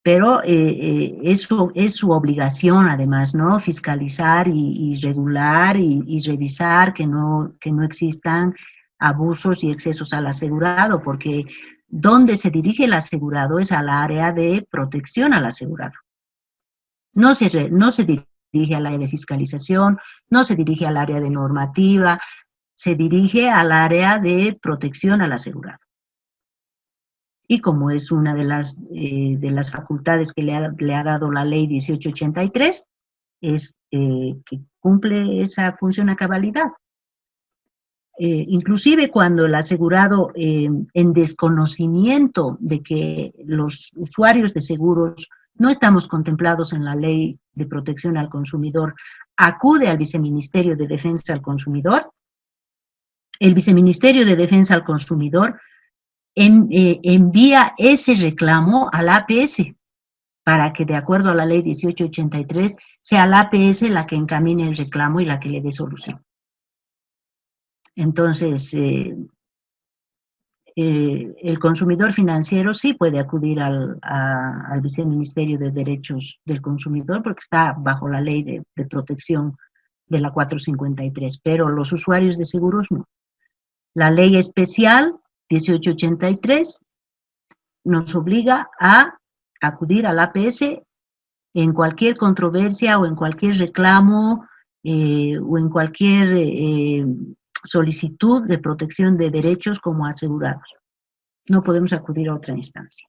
Pero eso es su obligación, además, ¿no? Fiscalizar y regular y revisar que no existan abusos y excesos al asegurado, porque donde se dirige el asegurado es al área de protección al asegurado. No se dirige al área de fiscalización, no se dirige al área de normativa, se dirige al área de protección al asegurado. Y como es una de las facultades que le ha dado la ley 1883, es que cumple esa función a cabalidad. Inclusive cuando el asegurado, en desconocimiento de que los usuarios de seguros no estamos contemplados en la ley de protección al consumidor, acude al Viceministerio de Defensa al Consumidor, el Viceministerio de Defensa al Consumidor envía ese reclamo a la APS para que, de acuerdo a la ley 1883, sea la APS la que encamine el reclamo y la que le dé solución. Entonces, el consumidor financiero sí puede acudir al Viceministerio de Derechos del Consumidor porque está bajo la ley de protección de la 453, pero los usuarios de seguros no. La ley especial 1883 nos obliga a acudir al APS en cualquier controversia o en cualquier reclamo o en cualquier solicitud de protección de derechos como asegurados. No podemos acudir a otra instancia.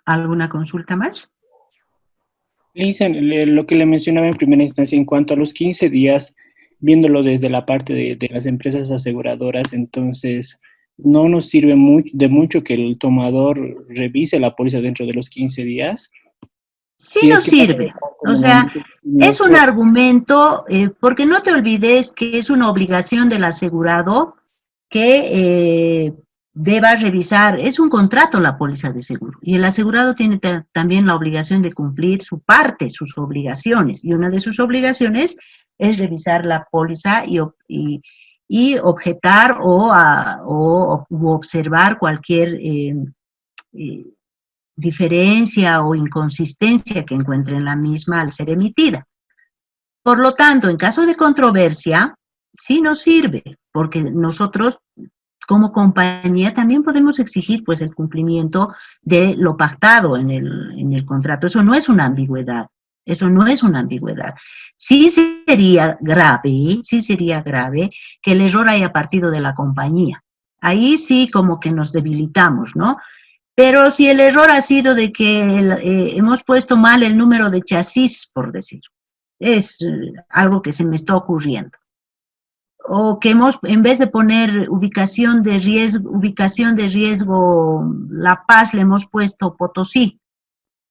¿Alguna consulta más? Lisen, lo que le mencionaba en primera instancia, en cuanto a los 15 días, viéndolo desde la parte de las empresas aseguradoras, entonces no nos sirve de mucho que el tomador revise la póliza dentro de los 15 días. Sí nos sirve, o sea, es un argumento, porque no te olvides que es una obligación del asegurado que deba revisar, es un contrato la póliza de seguro, y el asegurado tiene también la obligación de cumplir su parte, sus obligaciones, y una de sus obligaciones es revisar la póliza y objetar o observar cualquier diferencia o inconsistencia que encuentre en la misma al ser emitida. Por lo tanto, en caso de controversia, sí nos sirve, porque nosotros como compañía también podemos exigir pues el cumplimiento de lo pactado en el contrato. Eso no es una ambigüedad, eso no es una ambigüedad. Sí sería grave que el error haya partido de la compañía. Ahí sí como que nos debilitamos, ¿no? Pero si el error ha sido de que hemos puesto mal el número de chasis, por decir, es algo que se me está ocurriendo. O que en vez de poner ubicación de riesgo La Paz, le hemos puesto Potosí.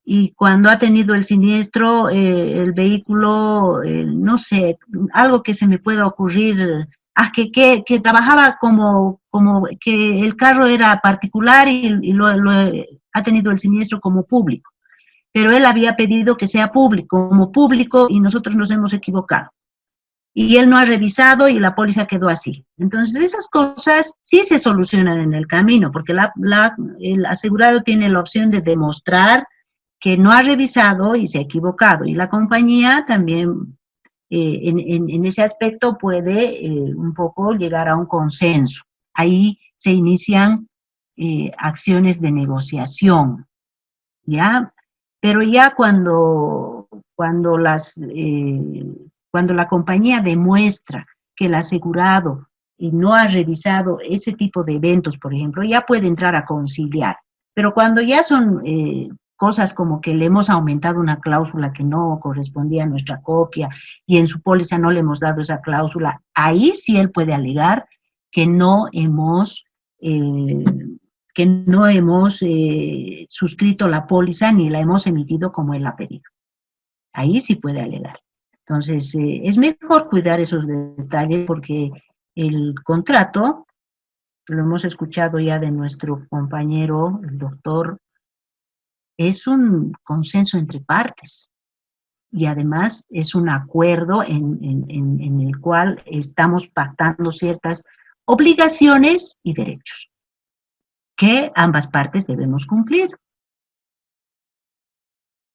Y cuando ha tenido el siniestro, el vehículo, no sé, algo que se me pueda ocurrir, que trabajaba como que el carro era particular y ha tenido el siniestro como público. Pero él había pedido que sea público, como público, y nosotros nos hemos equivocado. Y él no ha revisado y la póliza quedó así. Entonces, esas cosas sí se solucionan en el camino, porque el asegurado tiene la opción de demostrar que no ha revisado y se ha equivocado. Y la compañía también, en ese aspecto, puede un poco llegar a un consenso. Ahí se inician acciones de negociación, ¿ya? Pero ya cuando la compañía demuestra que el asegurado no ha revisado ese tipo de eventos, por ejemplo, ya puede entrar a conciliar. Pero cuando ya son cosas como que le hemos aumentado una cláusula que no correspondía a nuestra copia y en su póliza no le hemos dado esa cláusula, ahí sí él puede alegar que no hemos suscrito la póliza ni la hemos emitido como él ha pedido. Ahí sí puede alegar. Entonces, es mejor cuidar esos detalles porque el contrato, lo hemos escuchado ya de nuestro compañero, el doctor, es un consenso entre partes y además es un acuerdo en el cual estamos pactando ciertas obligaciones y derechos que ambas partes debemos cumplir.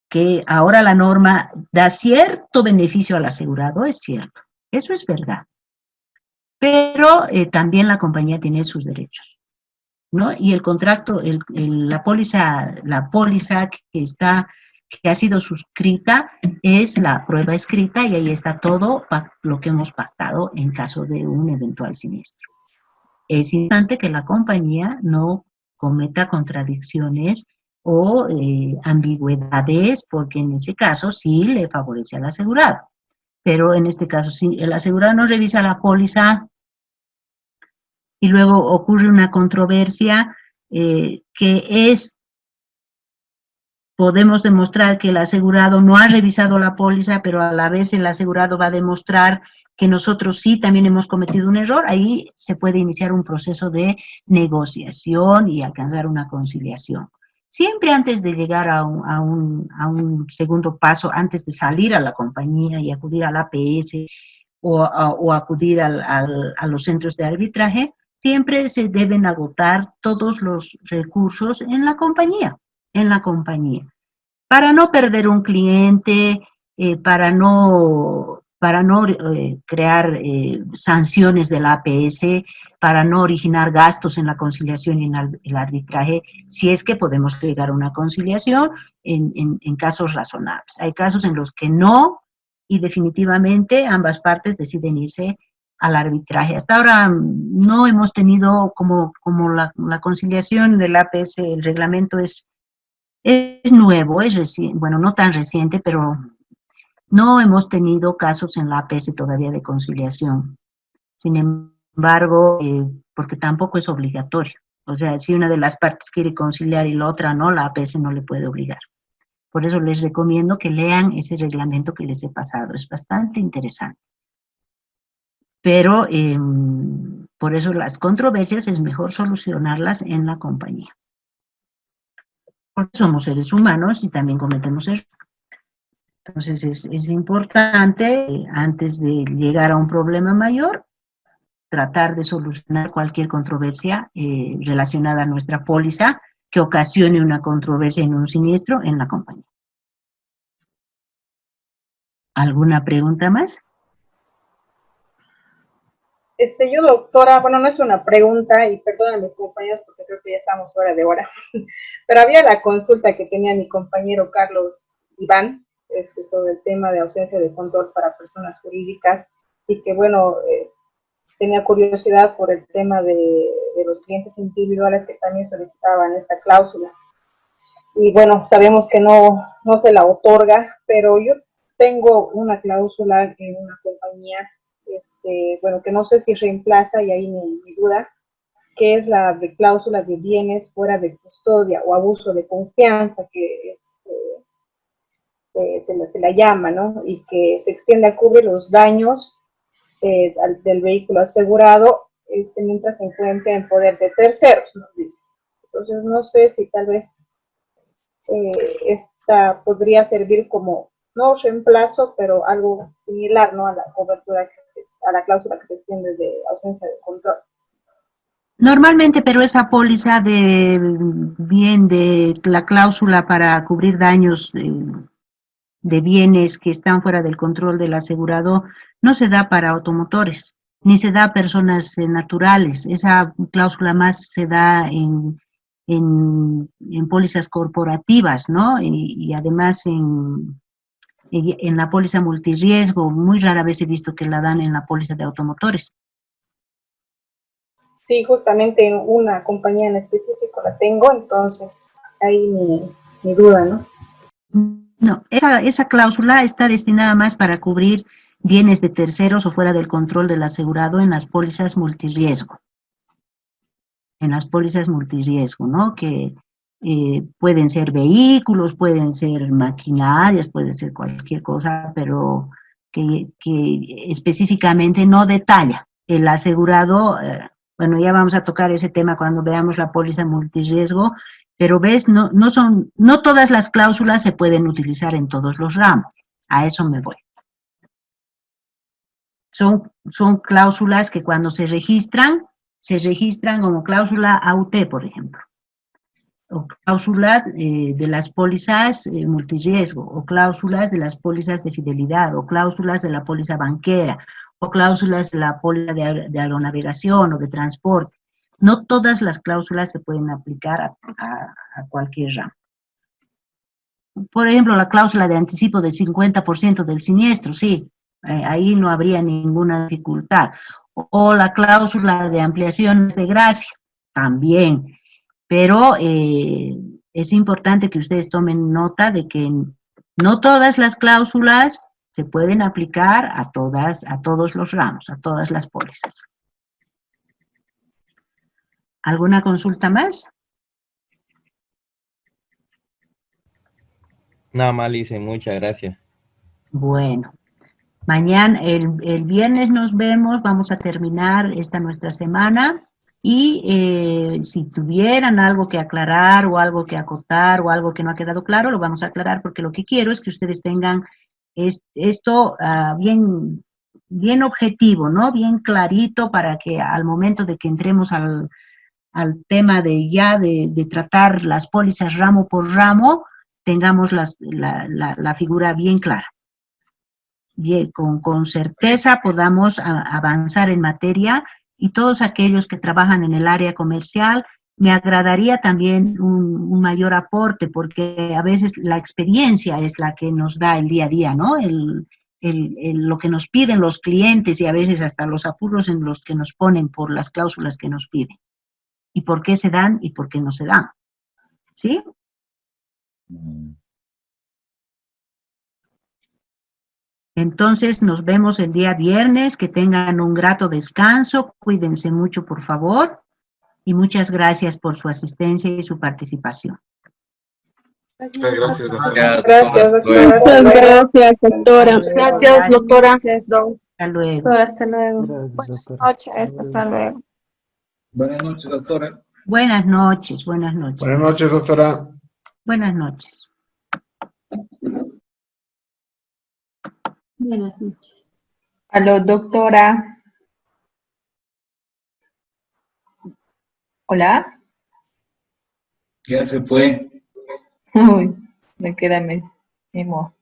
Que ahora la norma da cierto beneficio al asegurado, es cierto, eso es verdad. Pero también la compañía tiene sus derechos, ¿no? Y el contrato, la póliza que ha sido suscrita es la prueba escrita y ahí está todo lo que hemos pactado en caso de un eventual siniestro. Es importante que la compañía no cometa contradicciones o ambigüedades, porque en ese caso sí le favorece al asegurado. Pero en este caso, si el asegurado no revisa la póliza y luego ocurre una controversia podemos demostrar que el asegurado no ha revisado la póliza, pero a la vez el asegurado va a demostrar que nosotros sí también hemos cometido un error, ahí se puede iniciar un proceso de negociación y alcanzar una conciliación. Siempre antes de llegar a un segundo paso, antes de salir a la compañía y acudir al APS o acudir a los centros de arbitraje, siempre se deben agotar todos los recursos en la compañía, para no perder un cliente, para no crear sanciones de la APS, para no originar gastos en la conciliación y en el arbitraje, si es que podemos llegar a una conciliación en casos razonables. Hay casos en los que no, y definitivamente ambas partes deciden irse al arbitraje. Hasta ahora no hemos tenido como la conciliación del APS, el reglamento es nuevo, es reciente, bueno, no tan reciente, pero no hemos tenido casos en la APS todavía de conciliación. Sin embargo, porque tampoco es obligatorio. O sea, si una de las partes quiere conciliar y la otra no, la APS no le puede obligar. Por eso les recomiendo que lean ese reglamento que les he pasado. Es bastante interesante. Pero por eso las controversias es mejor solucionarlas en la compañía. Porque somos seres humanos y también cometemos errores. Entonces es importante, antes de llegar a un problema mayor, tratar de solucionar cualquier controversia relacionada a nuestra póliza que ocasione una controversia en un siniestro en la compañía. ¿Alguna pregunta más? Yo, doctora, bueno, no es una pregunta, y perdonen a mis compañeros porque creo que ya estamos fuera de hora, pero había la consulta que tenía mi compañero Carlos Iván, sobre el tema de ausencia de control para personas jurídicas, y que, bueno, tenía curiosidad por el tema de los clientes individuales que también solicitaban esta cláusula. Y bueno, sabemos que no se la otorga, pero yo tengo una cláusula en una compañía, bueno, que no sé si reemplaza, y ahí mi duda, que es la de cláusula de bienes fuera de custodia o abuso de confianza, que se la llama, ¿no? Y que se extiende a cubrir los daños del vehículo asegurado mientras se encuentre en poder de terceros, nos dice. Entonces, no sé si tal vez esta podría servir como, no reemplazo, pero algo similar, ¿no? A la cobertura, a la cláusula que se extiende de ausencia de control. Normalmente, pero esa póliza de la cláusula para cubrir daños de bienes que están fuera del control del asegurado no se da para automotores, ni se da a personas naturales. Esa cláusula más se da en pólizas corporativas, ¿no? Y además en la póliza multirriesgo. Muy rara vez he visto que la dan en la póliza de automotores. Sí, justamente en una compañía en específico la tengo, entonces ahí mi duda, ¿no? No, esa cláusula está destinada más para cubrir bienes de terceros o fuera del control del asegurado en las pólizas multirriesgo. En las pólizas multirriesgo, ¿no? Que pueden ser vehículos, pueden ser maquinarias, puede ser cualquier cosa, pero que específicamente no detalla. El asegurado, bueno, ya vamos a tocar ese tema cuando veamos la póliza multirriesgo, pero ves, no todas las cláusulas se pueden utilizar en todos los ramos. A eso me voy. Son cláusulas que cuando se registran como cláusula AUT, por ejemplo. O cláusulas de las pólizas multirriesgo, o cláusulas de las pólizas de fidelidad, o cláusulas de la póliza banquera, o cláusulas de la póliza de aeronavegación o de transporte. No todas las cláusulas se pueden aplicar a cualquier ramo. Por ejemplo, la cláusula de anticipo del 50% del siniestro, sí, ahí no habría ninguna dificultad. O la cláusula de ampliación de gracia, también. Pero es importante que ustedes tomen nota de que no todas las cláusulas se pueden aplicar a todos los ramos, a todas las pólizas. ¿Alguna consulta más? Nada más, Lice, muchas gracias. Bueno, Mañana, el viernes nos vemos, vamos a terminar esta nuestra semana y si tuvieran algo que aclarar o algo que acotar o algo que no ha quedado claro, lo vamos a aclarar porque lo que quiero es que ustedes tengan esto bien, bien objetivo, ¿no? Bien clarito para que al momento de que entremos al tema de tratar las pólizas ramo por ramo, tengamos la figura bien clara. Bien, con certeza podamos avanzar en materia y todos aquellos que trabajan en el área comercial, me agradaría también un mayor aporte porque a veces la experiencia es la que nos da el día a día, ¿no? Lo que nos piden los clientes y a veces hasta los apuros en los que nos ponen por las cláusulas que nos piden. Y por qué se dan y por qué no se dan. ¿Sí? Entonces, nos vemos el día viernes, que tengan un grato descanso, cuídense mucho, por favor, y muchas gracias por su asistencia y su participación. Muchas gracias, doctora. Gracias, doctora. Muchas gracias, doctora. Gracias, doctora. Hasta luego. Hasta luego. Buenas noches. Hasta luego. Buenas noches, doctora. Buenas noches, buenas noches. Buenas noches, doctora. Buenas noches. Buenas noches. Aló, doctora. Hola. Ya se fue. Uy, me queda mismo.